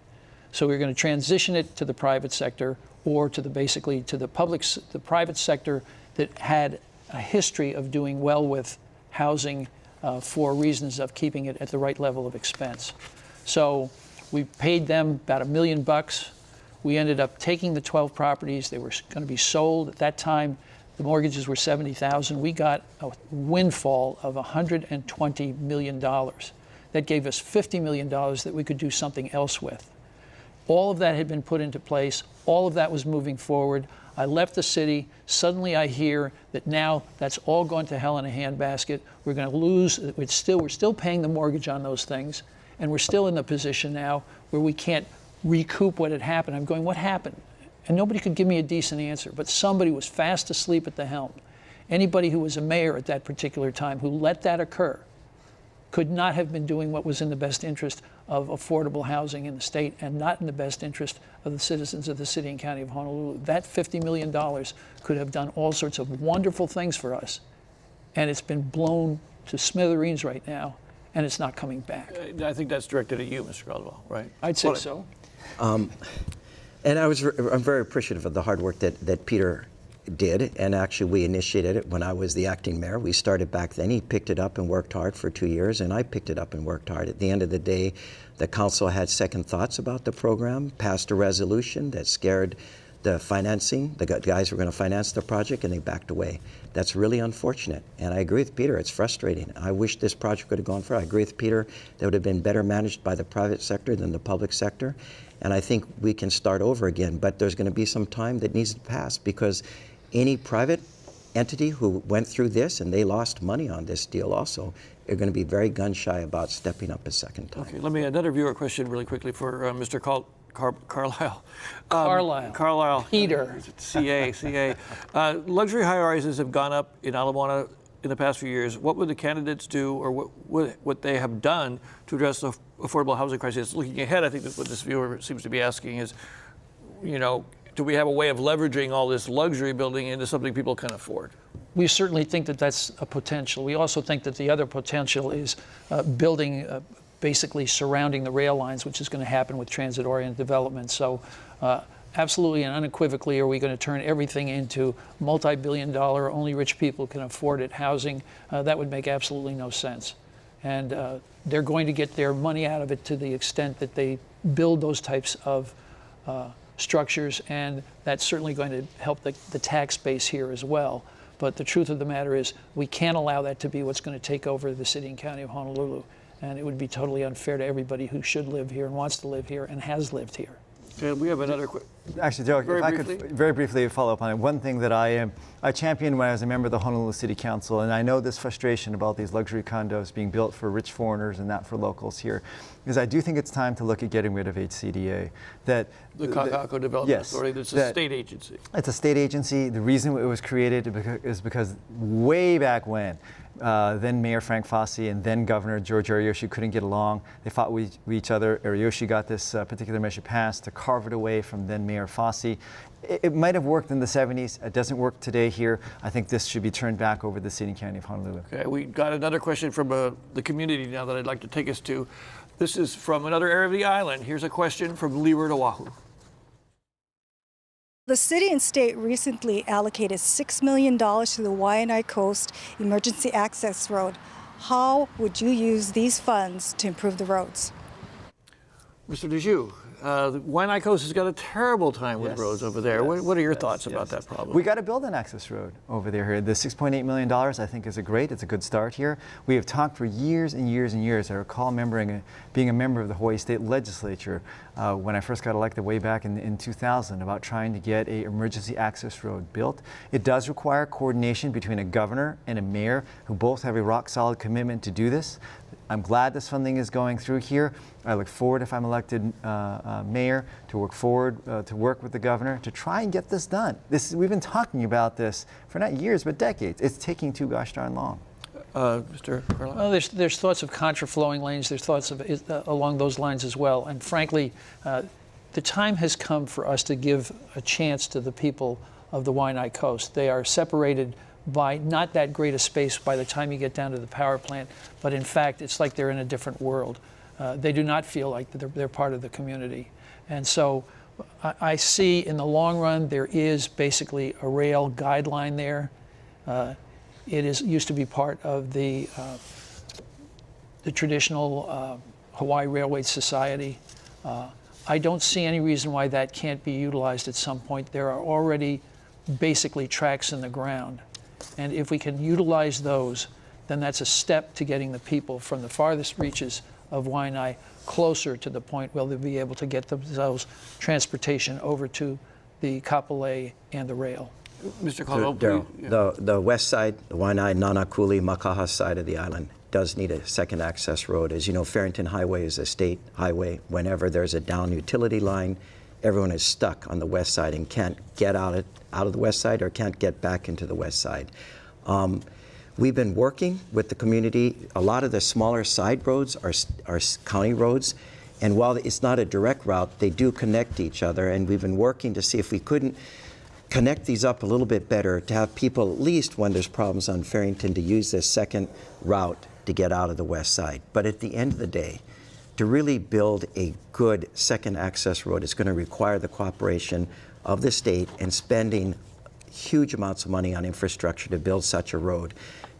So we're going to transition it to the private sector, or to the private sector that had a history of doing well with housing for reasons of keeping it at the right level of expense. So we paid them about $1 million. We ended up taking the 12 properties. They were going to be sold. At that time, the mortgages were $70,000. We got a windfall of $120 million. That gave us $50 million that we could do something else with. All of that had been put into place. All of that was moving forward. I left the city. Suddenly I hear that now that's all gone to hell in a handbasket. We're going to lose. We're still paying the mortgage on those things. And we're still in the position now where we can't recoup what had happened. I'm going, what happened? And nobody could give me a decent answer. But somebody was fast asleep at the helm. Anybody who was a mayor at that particular time who let that occur could not have been doing what was in the best interest of affordable housing in the state, and not in the best interest of the citizens of the city and county of Honolulu. That $50 million could have done all sorts of wonderful things for us. And it's been blown to smithereens right now, and it's not coming back. I think that's directed at you, Mr. Caldwell, right? I'd say so. And I'm very appreciative of the hard work that Peter did, and actually we initiated it when I was the acting mayor. We started back then. He picked it up and worked hard for 2 years, and I picked it up and worked hard. At the end of the day, the council had second thoughts about the program, passed a resolution that scared the financing. The guys were going to finance the project, and they backed away. That's really unfortunate, and I agree with Peter. It's frustrating. I wish this project could have gone further. I agree with Peter that would have been better managed by the private sector than the public sector, and I think we can start over again, but there's going to be some time that needs to pass, because any private entity who went through this and they lost money on this deal also are going to be very gun shy about stepping up a second time. Okay, let me another viewer question really quickly for Mr. Carlisle. Carlisle. Peter. CA. Luxury high-rises have gone up in Ala Moana in the past few years. What would the candidates do, or what they have done to address the affordable housing crisis? Looking ahead, I think that what this viewer seems to be asking is, do we have a way of leveraging all this luxury building into something people can afford? We certainly think that that's a potential. We also think that the other potential is building basically surrounding the rail lines, which is going to happen with transit-oriented development. So absolutely and unequivocally are we going to turn everything into multi-billion-dollar, only rich people can afford it housing. That would make absolutely no sense. And they're going to get their money out of it to the extent that they build those types of structures, and that's certainly going to help the tax base here as well. But the truth of the matter is we can't allow that to be what's going to take over the city and county of Honolulu. and it would be totally unfair to everybody who should live here and wants to live here and has lived here. Okay, we have another Actually, Daryl, if I could very briefly follow up on it. One thing that I championed when I was a member of the Honolulu City Council, and I know this frustration about these luxury condos being built for rich foreigners and not for locals here, is I do think it's time to look at getting rid of HCDA. The Kaka'ako Development Authority, it's a state agency. It's a state agency. The reason it was created is because way back when, then Mayor Frank Fossey and then Governor George Ariyoshi couldn't get along. They fought with each other. Ariyoshi got this particular measure passed to carve it away from then Mayor Fossey. It might have worked in the 70s. It doesn't work today here. I think this should be turned back over to the city and county of Honolulu. Okay, we got another question from the community now that I'd like to take us to. This is from another area of the island. Here's a question from Leeward, Oahu. The city and state recently allocated $6 million to the Waianae Coast Emergency Access Road. How would you use these funds to improve the roads? Mr. Djou, the Waianae Coast has got a terrible time with roads over there. What are your thoughts about that problem? We got to build an access road over there. The $6.8 million I think is it's a good start here. We have talked for years and years and years. I recall being a member of the Hawaii State Legislature when I first got elected way back in 2000 about trying to get an emergency access road built. It does require coordination between a governor and a mayor who both have a rock solid commitment to do this. I'm glad this funding is going through here. I look forward, if I'm elected mayor, to work with the governor to try and get this done. We've been talking about this for not years, but decades. It's taking too gosh darn long. Mr. Carlisle? Well, there's thoughts of contra-flowing lanes. There's thoughts of along those lines as well. And frankly, the time has come for us to give a chance to the people of the Waianae Coast. They are separated by not that great a space by the time you get down to the power plant, but in fact, it's like they're in a different world. They do not feel like they're part of the community. And so I see in the long run, there is basically a rail guideline there. It used to be part of the traditional Hawaii Railway Society. I don't see any reason why that can't be utilized at some point. There are already basically tracks in the ground. And if we can utilize those, then that's a step to getting the people from the farthest reaches of Waianae closer to the point where they'll be able to get themselves transportation over to the Kapolei and the rail. Mr. Caldwell, Daryl, the west side, the Waianae, Nanakuli, Makaha side of the island does need a second access road. As you know, Farrington Highway is a state highway. Whenever there's a down utility line, everyone is stuck on the west side and can't get out of the west side or can't get back into the west side. We've been working with the community. A lot of the smaller side roads are county roads, and while it's not a direct route, they do connect each other, and we've been working to see if we couldn't connect these up a little bit better to have people, at least when there's problems on Farrington, to use this second route to get out of the west side. But at the end of the day, to really build a good second access road, it's going to require the cooperation of the state and spending huge amounts of money on infrastructure to build such a road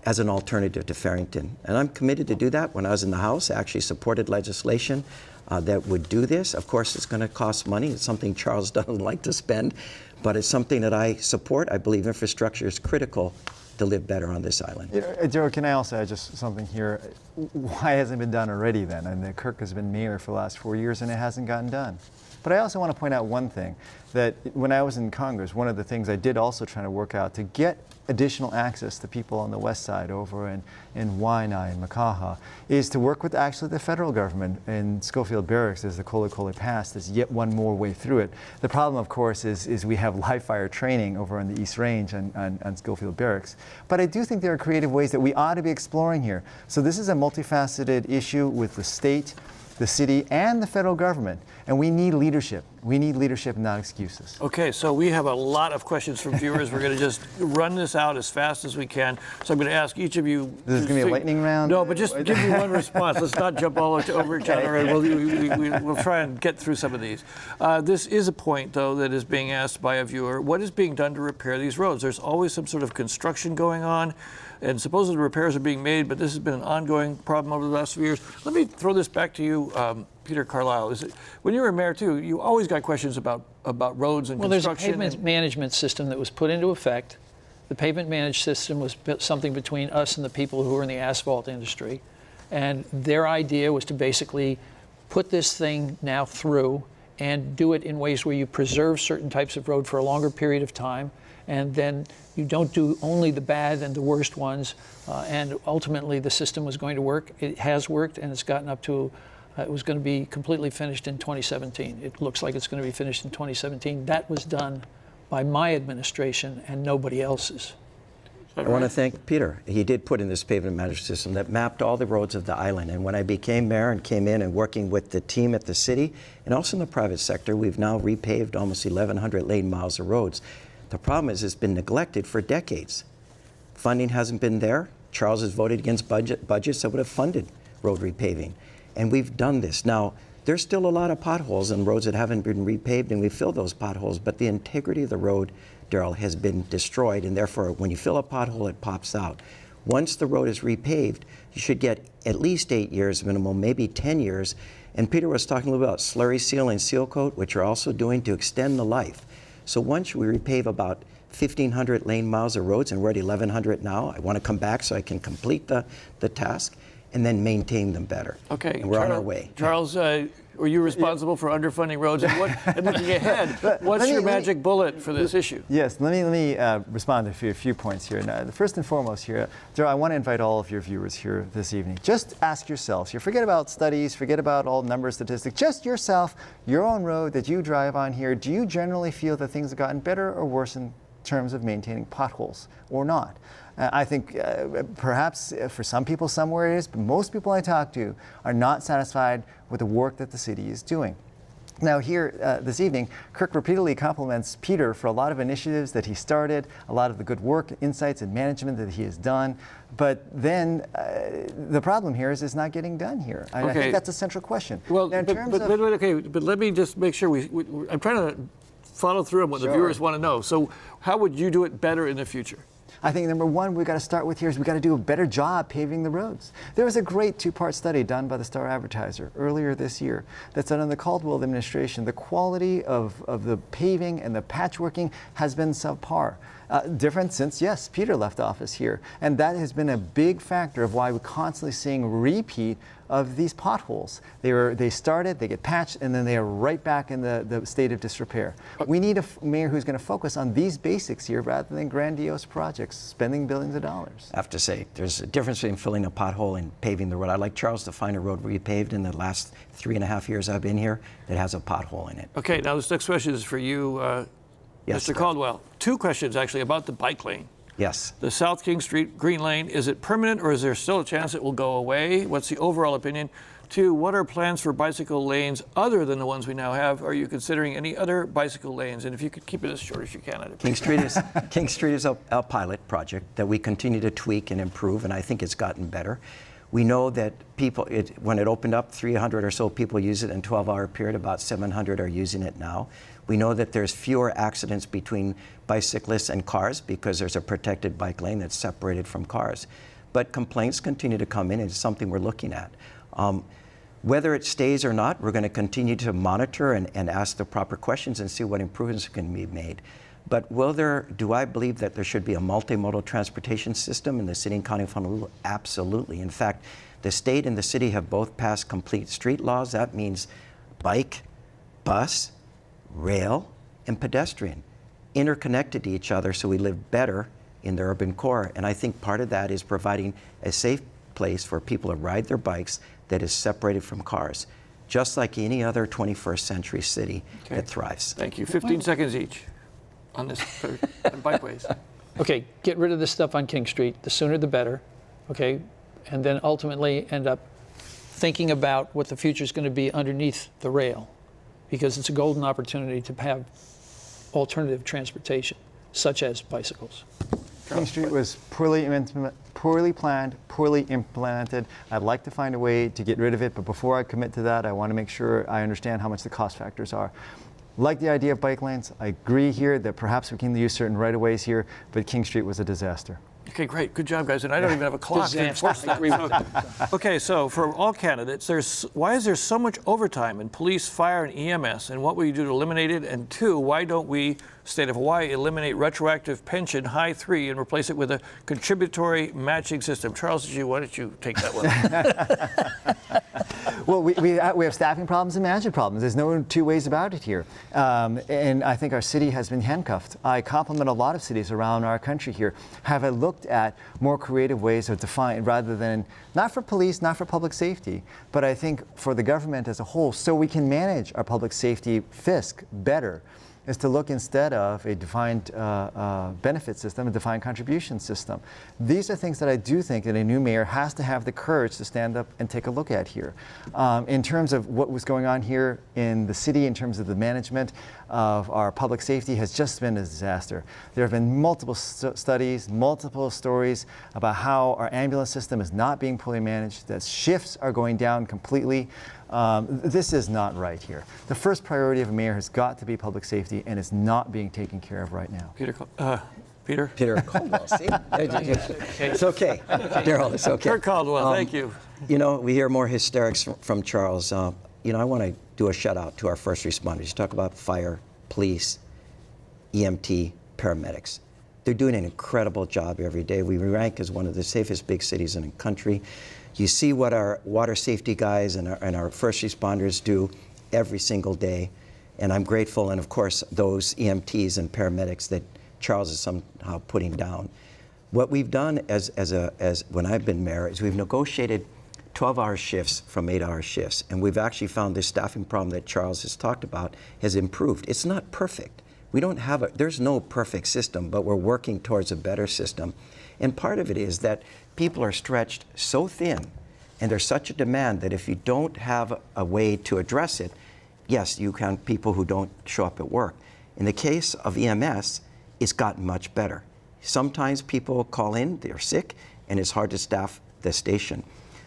as an alternative to Farrington. And I'm committed to do that. When I was in the House, I actually supported legislation that would do this. Of course, it's going to cost money. It's something Charles doesn't like to spend, but it's something that I support. I believe infrastructure is critical to live better on this island. Daryl, can I also add just something here? Why hasn't it been done already then? And Kirk has been mayor for the last 4 years and it hasn't gotten done. But I also want to point out one thing, that when I was in Congress, one of the things I did also try to work out to get additional access to people on the west side over in Waianae and Makaha is to work with actually the federal government. In Schofield Barracks, as the Kolekole Pass, there's yet one more way through it. The problem, of course, is we have live fire training over on the East Range on Schofield Barracks. But I do think there are creative ways that we ought to be exploring here. So this is a multifaceted issue with the state, the city, and the federal government. And we need leadership. We need leadership, not excuses. Okay, so we have a lot of questions from viewers. We're going to just run this out as fast as we can. So I'm going to ask each of you. This is going to be a lightning round? No, but just give me one response. Let's not jump all over each other, and we'll try and get through some of these. This is a point, though, that is being asked by a viewer. What is being done to repair these roads? There's always some sort of construction going on, and supposedly repairs are being made, but this has been an ongoing problem over the last few years. Let me throw this back to you, Peter Carlisle. When you were mayor, too, you always got questions about roads and construction. Well, there's a pavement management system that was put into effect. The pavement management system was something between us and the people who are in the asphalt industry. And their idea was to basically put this thing now through and do it in ways where you preserve certain types of road for a longer period of time, and then you don't do only the bad and the worst ones, and ultimately the system was going to work. It has worked, and it's gotten up to, it was going to be completely finished in 2017. It looks like it's going to be finished in 2017. That was done by my administration and nobody else's. I want to thank Peter. He did put in this pavement management system that mapped all the roads of the island. And when I became mayor and came in and working with the team at the city and also in the private sector, we've now repaved almost 1,100 lane miles of roads. The problem is it's been neglected for decades. Funding hasn't been there. Charles has voted against budgets that would have funded road repaving. And we've done this. Now, there's still a lot of potholes in roads that haven't been repaved, and we filled those potholes, but the integrity of the road, Daryl, has been destroyed, and therefore when you fill a pothole, it pops out. Once the road is repaved, you should get at least 8 years minimum, maybe 10 years. And Peter was talking a little about slurry seal and seal coat, which we're also doing to extend the life. So once we repave about 1,500 lane miles of roads, and we're at 1,100 now, I want to come back so I can complete the task and then maintain them better. Okay, and we're on our way. Charles, were you responsible for underfunding roads? And looking ahead, what's your magic bullet for this issue? Yes, let me respond to a few points here. Now, first and foremost here, Daryl, I want to invite all of your viewers here this evening. Just ask yourselves here, forget about studies, forget about all numbers, statistics, just yourself, your own road that you drive on here. Do you generally feel that things have gotten better or worse in terms of maintaining potholes or not? I think perhaps for some people somewhere it is, but most people I talk to are not satisfied with the work that the city is doing. Now here this evening, Kirk repeatedly compliments Peter for a lot of initiatives that he started, a lot of the good work, insights, and management that he has done. But then the problem here is it's not getting done here. I think that's a central question. Well, now, but let me just make sure I'm trying to follow through on what the viewers want to know. So how would you do it better in the future? I think number one we've got to start with here is we've got to do a better job paving the roads. There was a great two-part study done by the Star Advertiser earlier this year that said under the Caldwell administration, the quality of the paving and the patchworking has been subpar. Different since, yes, Peter left office here. And that has been a big factor of why we're constantly seeing repeat of these potholes. They started, they get patched, and then they are right back in the state of disrepair. We need a mayor who's going to focus on these basics here rather than grandiose projects, spending billions of dollars. I have to say, there's a difference between filling a pothole and paving the road. I'd like Charles to find a road repaved in the last 3.5 years I've been here that has a pothole in it. Okay, now this next question is for you, Yes, Mr. Caldwell. Two questions actually about the bike lane. Yes. The South King Street Green Lane, is it permanent or is there still a chance it will go away? What's the overall opinion? Two, what are plans for bicycle lanes other than the ones we now have? Are you considering any other bicycle lanes? And if you could keep it as short as you can. King Street is a pilot project that we continue to tweak and improve, and I think it's gotten better. We know that people, when it opened up, 300 or so people use it in a 12-hour period. About 700 are using it now. We know that there's fewer accidents between bicyclists and cars because there's a protected bike lane that's separated from cars. But complaints continue to come in, and it's something we're looking at. Whether it stays or not, we're going to continue to monitor and ask the proper questions and see what improvements can be made. But do I believe that there should be a multimodal transportation system in the city and county of Honolulu? Absolutely. In fact, the state and the city have both passed complete street laws. That means bike, bus, rail, and pedestrian, interconnected to each other so we live better in the urban core. And I think part of that is providing a safe place for people to ride their bikes that is separated from cars, just like any other 21st century city that thrives. Thank you. 15 seconds each on this on bikeways. Okay, get rid of this stuff on King Street. The sooner the better, okay? And then ultimately end up thinking about what the future is going to be underneath the rail, because it's a golden opportunity to have alternative transportation, such as bicycles. King Street was poorly planned, poorly implemented. I'd like to find a way to get rid of it, but before I commit to that, I want to make sure I understand how much the cost factors are. Like the idea of bike lanes, I agree here that perhaps we can use certain right-of-ways here, but King Street was a disaster. Okay, great. Good job, guys. And I don't even have a clock to Disaster. enforce that. Okay, so for all candidates, why is there so much overtime in police, fire, and EMS? And what will you do to eliminate it? And two, why don't we, state of Hawaii, eliminate retroactive pension high 3 and replace it with a contributory matching system? Charles Djou, why don't you take that one? Well, we have staffing problems and management problems. There's no two ways about it here. And I think our city has been handcuffed. I compliment a lot of cities around our country here. Have I looked at more creative ways of defining, rather than, not for police, not for public safety, but I think for the government as a whole, so we can manage our public safety fisc better, is to look instead of a defined benefit system, a defined contribution system. These are things that I do think that a new mayor has to have the courage to stand up and take a look at here. In terms of what was going on here in the city, in terms of the management of our public safety, has just been a disaster. There have been multiple studies, multiple stories about how our ambulance system is not being fully managed, that shifts are going down completely. This is not right here. The first priority of a mayor has got to be public safety, and it's not being taken care of right now. Peter? Peter Caldwell, see? It's okay. Daryl, it's okay. Kirk Caldwell, thank you. You know, we hear more hysterics from Charles. You know, I want to do a shout out to our first responders. You talk about fire, police, EMT, paramedics. They're doing an incredible job every day. We rank as one of the safest big cities in the country. You see what our water safety guys and our first responders do every single day. And I'm grateful, and of course, those EMTs and paramedics that Charles is somehow putting down. What we've done as when I've been mayor is we've negotiated 12-hour shifts from 8-hour shifts. And we've actually found this staffing problem that Charles has talked about has improved. It's not perfect. We don't have there's no perfect system, but we're working towards a better system. And part of it is that people are stretched so thin, and there's such a demand that if you don't have a way to address it, yes, you can people who don't show up at work. In the case of EMS, it's gotten much better. Sometimes people call in, they're sick, and it's hard to staff the station.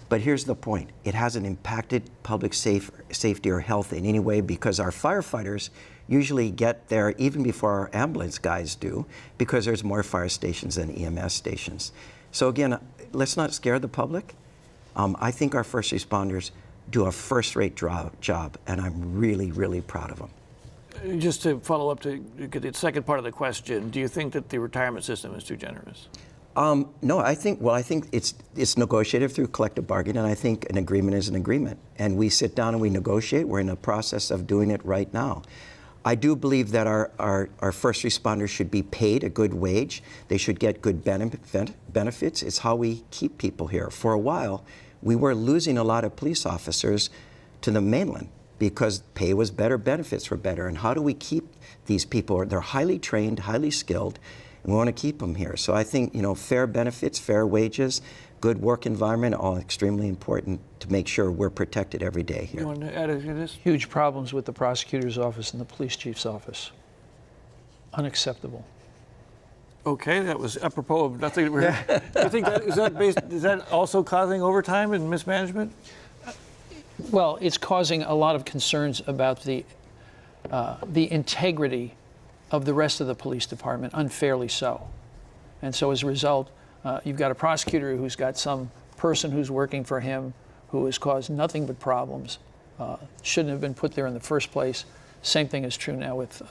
But here's the point. It hasn't impacted public safety or health in any way, because our firefighters usually get there even before our ambulance guys do, because there's more fire stations than EMS stations. So again, let's not scare the public. I think our first responders do a first-rate job, and I'm really, really proud of them. Just to follow up to get the second part of the question, do you think that the retirement system is too generous? No, I think it's negotiated through collective bargaining, and I think an agreement is an agreement. And we sit down and we negotiate. We're in the process of doing it right now. I do believe that our first responders should be paid a good wage. They should get good benefits. It's how we keep people here. For a while, we were losing a lot of police officers to the mainland because pay was better, benefits were better. And how do we keep these people? They're highly trained, highly skilled, and we want to keep them here. So I think, you know, fair benefits, fair wages, good work environment, all extremely important to make sure we're protected every day here. You want to add anything to this? Huge problems with the prosecutor's office and the police chief's office. Unacceptable. Okay, that was apropos of nothing. Do you think is that also causing overtime and mismanagement? Well, it's causing a lot of concerns about the integrity of the rest of the police department, unfairly so. And so as a result, you've got a prosecutor who's got some person who's working for him who has caused nothing but problems, shouldn't have been put there in the first place. Same thing is true now with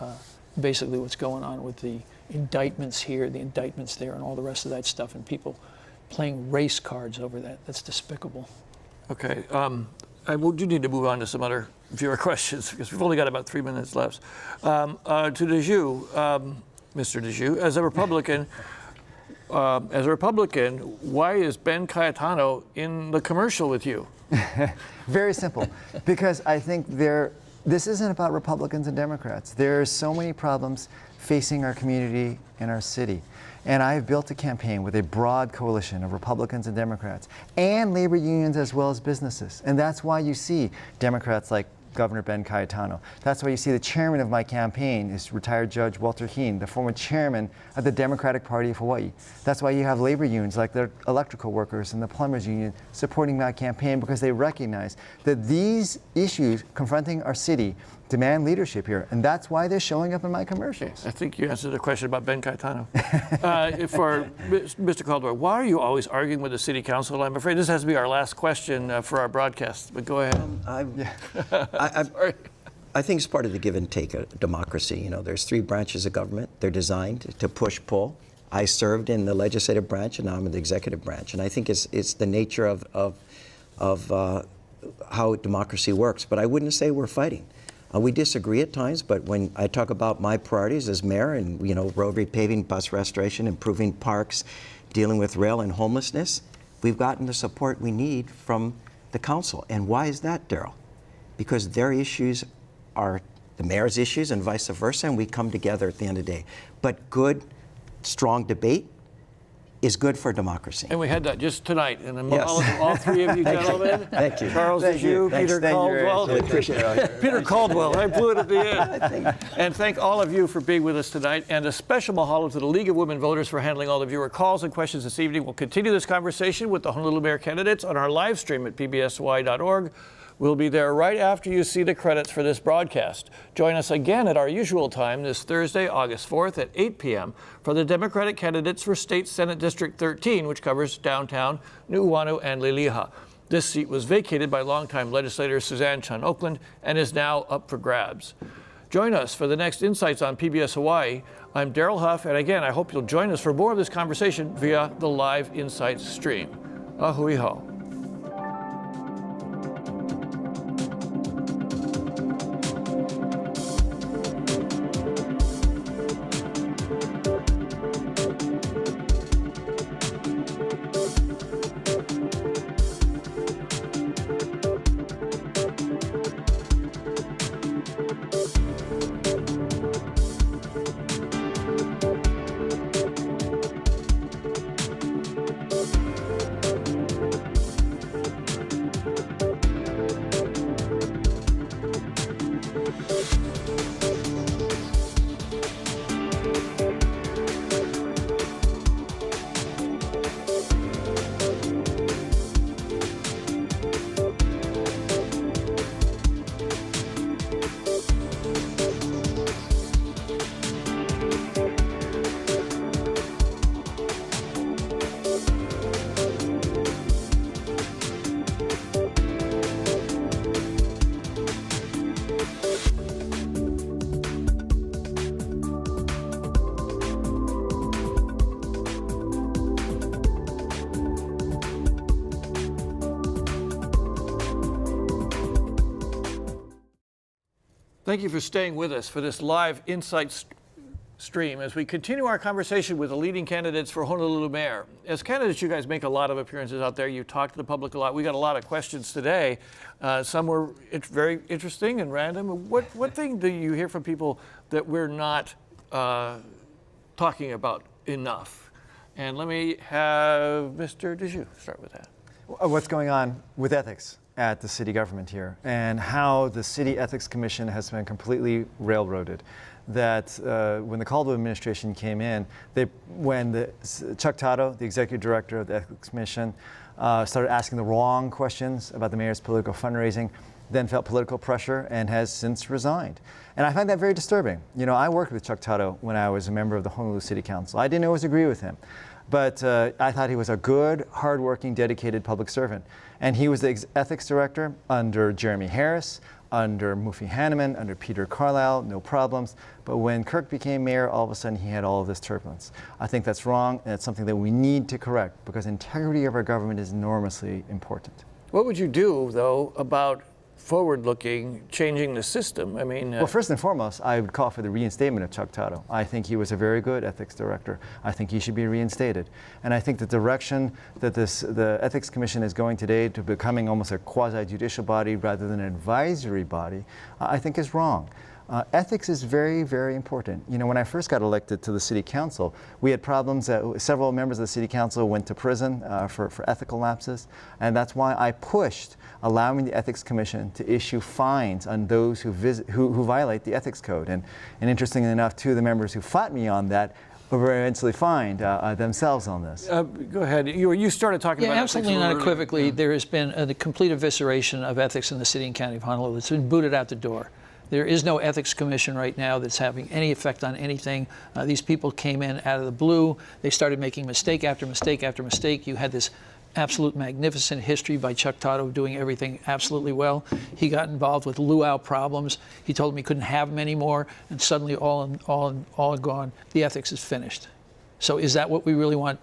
basically what's going on with the indictments here, the indictments there, and all the rest of that stuff, and people playing race cards over that. That's despicable. Okay. I do need to move on to some other viewer questions because we've only got about 3 minutes left. To Djou, Mr. Djou, as a Republican, why is Ben Cayetano in the commercial with you? Very simple, because I think this isn't about Republicans and Democrats. There are so many problems facing our community and our city. And I've built a campaign with a broad coalition of Republicans and Democrats and labor unions as well as businesses. And that's why you see Democrats like Governor Ben Cayetano. That's why you see the chairman of my campaign is retired Judge Walter Heen, the former chairman of the Democratic Party of Hawaii. That's why you have labor unions like the electrical workers and the plumbers union supporting my campaign, because they recognize that these issues confronting our city demand leadership here, and that's why they're showing up in my commercials. I think you answered the question about Ben Caetano. For Mr. Caldwell, why are you always arguing with the City Council? I'm afraid this has to be our last question for our broadcast, but go ahead. I think it's part of the give and take of democracy. You know, there's 3 branches of government. They're designed to push-pull. I served in the legislative branch, and now I'm in the executive branch. And I think it's the nature of how democracy works. But I wouldn't say we're fighting. We disagree at times, but when I talk about my priorities as mayor and, you know, road repaving, bus restoration, improving parks, dealing with rail and homelessness, we've gotten the support we need from the council. And why is that, Daryl? Because their issues are the mayor's issues and vice versa, and we come together at the end of the day. But good, strong debate is good for democracy. And we had that just tonight. And Yes. all 3 of you gentlemen. Thank you. Charles Djou, Peter Caldwell. Appreciate it. Peter Caldwell, I blew it at the end. And thank all of you for being with us tonight. And a special mahalo to the League of Women Voters for handling all the viewer calls and questions this evening. We'll continue this conversation with the Honolulu Mayor candidates on our live stream at pbshawaii.org. We'll be there right after you see the credits for this broadcast. Join us again at our usual time this Thursday, August 4th at 8 p.m. for the Democratic candidates for State Senate District 13, which covers downtown Nu'uanu and Liliha. This seat was vacated by longtime legislator Suzanne Chun Oakland and is now up for grabs. Join us for the next Insights on PBS Hawaii. I'm Daryl Huff, and again, I hope you'll join us for more of this conversation via the live Insights stream. Ahui ho. Thank you for staying with us for this live Insights stream as we continue our conversation with the leading candidates for Honolulu Mayor. As candidates, you guys make a lot of appearances out there. You talk to the public a lot. We got a lot of questions today. Some were very interesting and random. What thing do you hear from people that we're not talking about enough? And let me have Mr. Djou start with that. What's going on with ethics at the city government here, and how the City Ethics Commission has been completely railroaded. That when the Caldwell administration came in, when Chuck Tato, the executive director of the Ethics Commission, started asking the wrong questions about the mayor's political fundraising, then felt political pressure and has since resigned. And I find that very disturbing. You know, I worked with Chuck Tato when I was a member of the Honolulu City Council. I didn't always agree with him, but I thought he was a good, hardworking, dedicated public servant. And he was the ethics director under Jeremy Harris, under Mufi Hanneman, under Peter Carlisle, no problems. But when Kirk became mayor, all of a sudden he had all of this turbulence. I think that's wrong, and it's something that we need to correct, because integrity of our government is enormously important. What would you do, though, about forward-looking, changing the system? I mean, well, first and foremost, I would call for the reinstatement of Chuck Tato. I think he was a very good ethics director. I think he should be reinstated. And I think the direction that the Ethics Commission is going today, to becoming almost a quasi-judicial body rather than an advisory body, I think is wrong. Ethics is very, very important. You know, when I first got elected to the City Council, we had problems that several members of the City Council went to prison for ethical lapses, and that's why I pushed allowing the Ethics Commission to issue fines on those who violate the ethics code. And interestingly enough, two of the members who fought me on that were eventually fined themselves on this. Go ahead. You started talking about absolutely ethics. Unequivocally, there has been a complete evisceration of ethics in the city and county of Honolulu. It's been booted out the door. There is no ethics commission right now that's having any effect on anything. These people came in out of the blue. They started making mistake after mistake after mistake. You had this absolute magnificent history by Chuck Todd of doing everything absolutely well. He got involved with luau problems. He told him he couldn't have them anymore, and suddenly all gone. The ethics is finished. So is that what we really want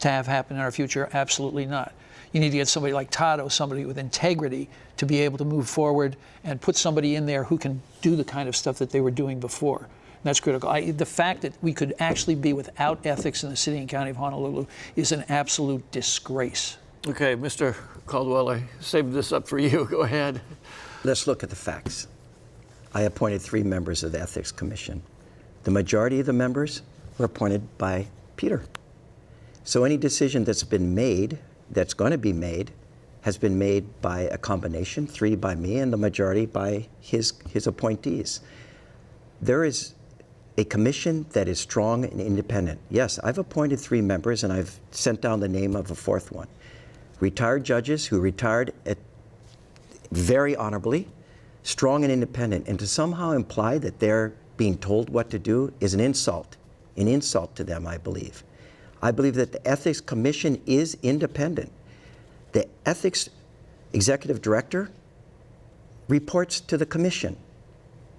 to have happen in our future? Absolutely not. You need to get somebody like Todd, somebody with integrity, to be able to move forward and put somebody in there who can do the kind of stuff that they were doing before. And that's critical. The fact that we could actually be without ethics in the city and county of Honolulu is an absolute disgrace. Okay, Mr. Caldwell, I saved this up for you. Go ahead. Let's look at the facts. I appointed 3 members of the Ethics Commission. The majority of the members were appointed by Peter. So any decision that's been made, that's going to be made, has been made by a combination, 3 by me and the majority by his appointees. There is a commission that is strong and independent. Yes, I've appointed 3 members and I've sent down the name of a 4th one. Retired judges who retired very honorably, strong and independent, and to somehow imply that they're being told what to do is an insult to them, I believe. I believe that the Ethics Commission is independent. The Ethics Executive Director reports to the Commission,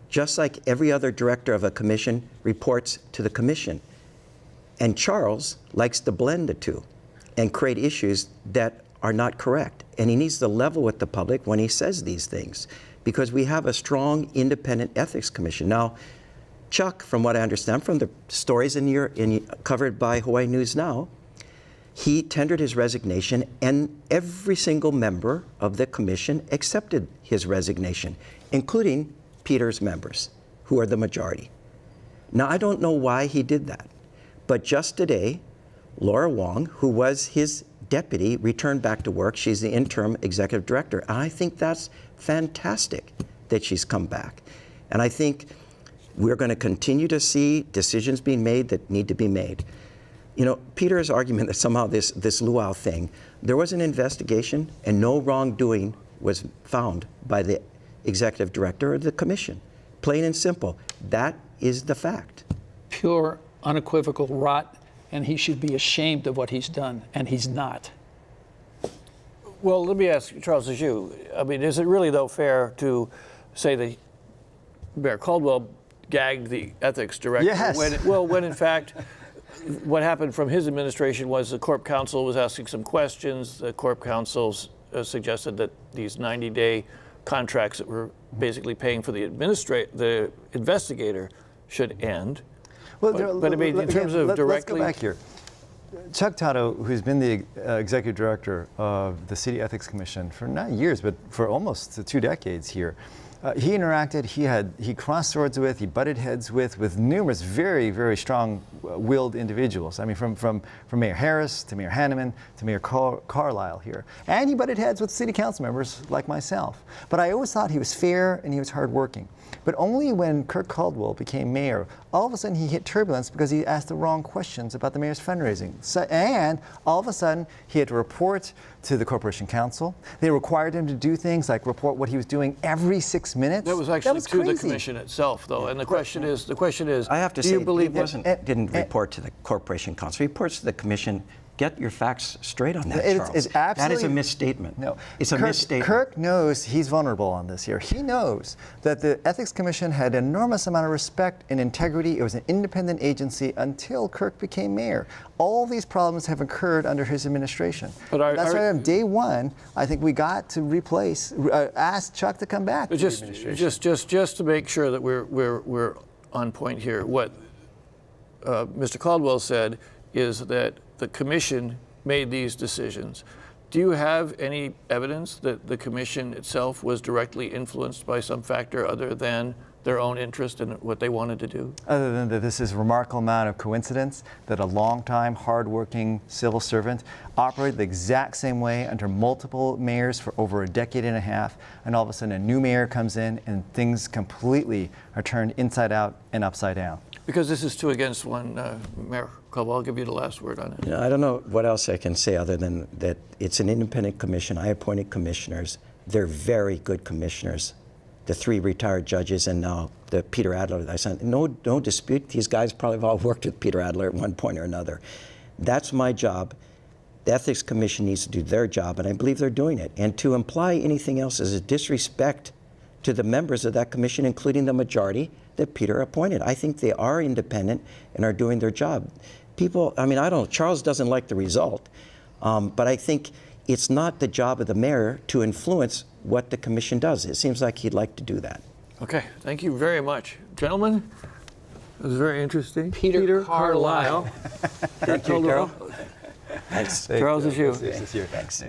just like every other director of a commission reports to the Commission. And Charles likes to blend the two and create issues that are not correct. And he needs to level with the public when he says these things, because we have a strong, independent Ethics Commission. Now, Chuck, from what I understand from the stories covered by Hawaii News Now, he tendered his resignation, and every single member of the commission accepted his resignation, including Peter's members, who are the majority. Now, I don't know why he did that, but just today, Laura Wong, who was his deputy, returned back to work. She's the interim executive director, and I think that's fantastic that she's come back. And I think we're going to continue to see decisions being made that need to be made. You know, Peter's argument that somehow this luau thing, there was an investigation and no wrongdoing was found by the executive director or the commission. Plain and simple. That is the fact. Pure, unequivocal rot, and he should be ashamed of what he's done, and he's not. Well, let me ask Charles Djou. I mean, is it really, though, fair to say that Mayor Caldwell gagged the ethics director? Yes. When in fact, what happened from his administration was the Corp Council was asking some questions. The Corp Council suggested that these 90-day contracts that were basically paying for the investigator should end. Well, but I mean, in terms of directly... Let's go back here. Chuck Todd, who's been the executive director of the City Ethics Commission for not years, but for almost 2 decades here, he interacted, he crossed swords with, he butted heads with numerous very, very strong-willed individuals. I mean, from Mayor Harris to Mayor Hanneman to Mayor Carlisle here. And he butted heads with city council members like myself. But I always thought he was fair and he was hardworking. But only when Kirk Caldwell became mayor, all of a sudden he hit turbulence because he asked the wrong questions about the mayor's fundraising. And all of a sudden he had to report to the Corporation Council. They required him to do things like report what he was doing every 6 minutes. That was actually to crazy. the commission itself, though. And the question is, I have to say, he didn't report to the Corporation Council. He reports to the commission. Get your facts straight on that, Charles. It's absolutely, that is a misstatement. No, it's a misstatement. Kirk knows he's vulnerable on this here. He knows that the Ethics Commission had an enormous amount of respect and integrity. It was an independent agency until Kirk became mayor. All these problems have occurred under his administration. That's why on day one, I think we got to ask Chuck to come back. Just to make sure that we're on point here, what Mr. Caldwell said is that the commission made these decisions. Do you have any evidence that the commission itself was directly influenced by some factor other than their own interest in what they wanted to do? Other than that, this is a remarkable amount of coincidence that a long-time, hard-working civil servant operated the exact same way under multiple mayors for over a decade and a half, and all of a sudden a new mayor comes in and things completely are turned inside out and upside down. Because this is 2 against 1, Mayor Caldwell, I'll give you the last word on it. You know, I don't know what else I can say other than that it's an independent commission. I appointed commissioners. They're very good commissioners. the 3 retired judges and now the Peter Adler that I sent. No dispute, these guys probably have all worked with Peter Adler at one point or another. That's my job. The Ethics Commission needs to do their job, and I believe they're doing it. And to imply anything else is a disrespect to the members of that commission, including the majority that Peter appointed. I think they are independent and are doing their job. People, I mean, I don't know, Charles doesn't like the result, but I think it's not the job of the mayor to influence what the commission does. It seems like he'd like to do that. Okay, thank you very much. Gentlemen, it was very interesting. Peter Carlisle. Thank you, Daryl. Charles Djou. Thanks.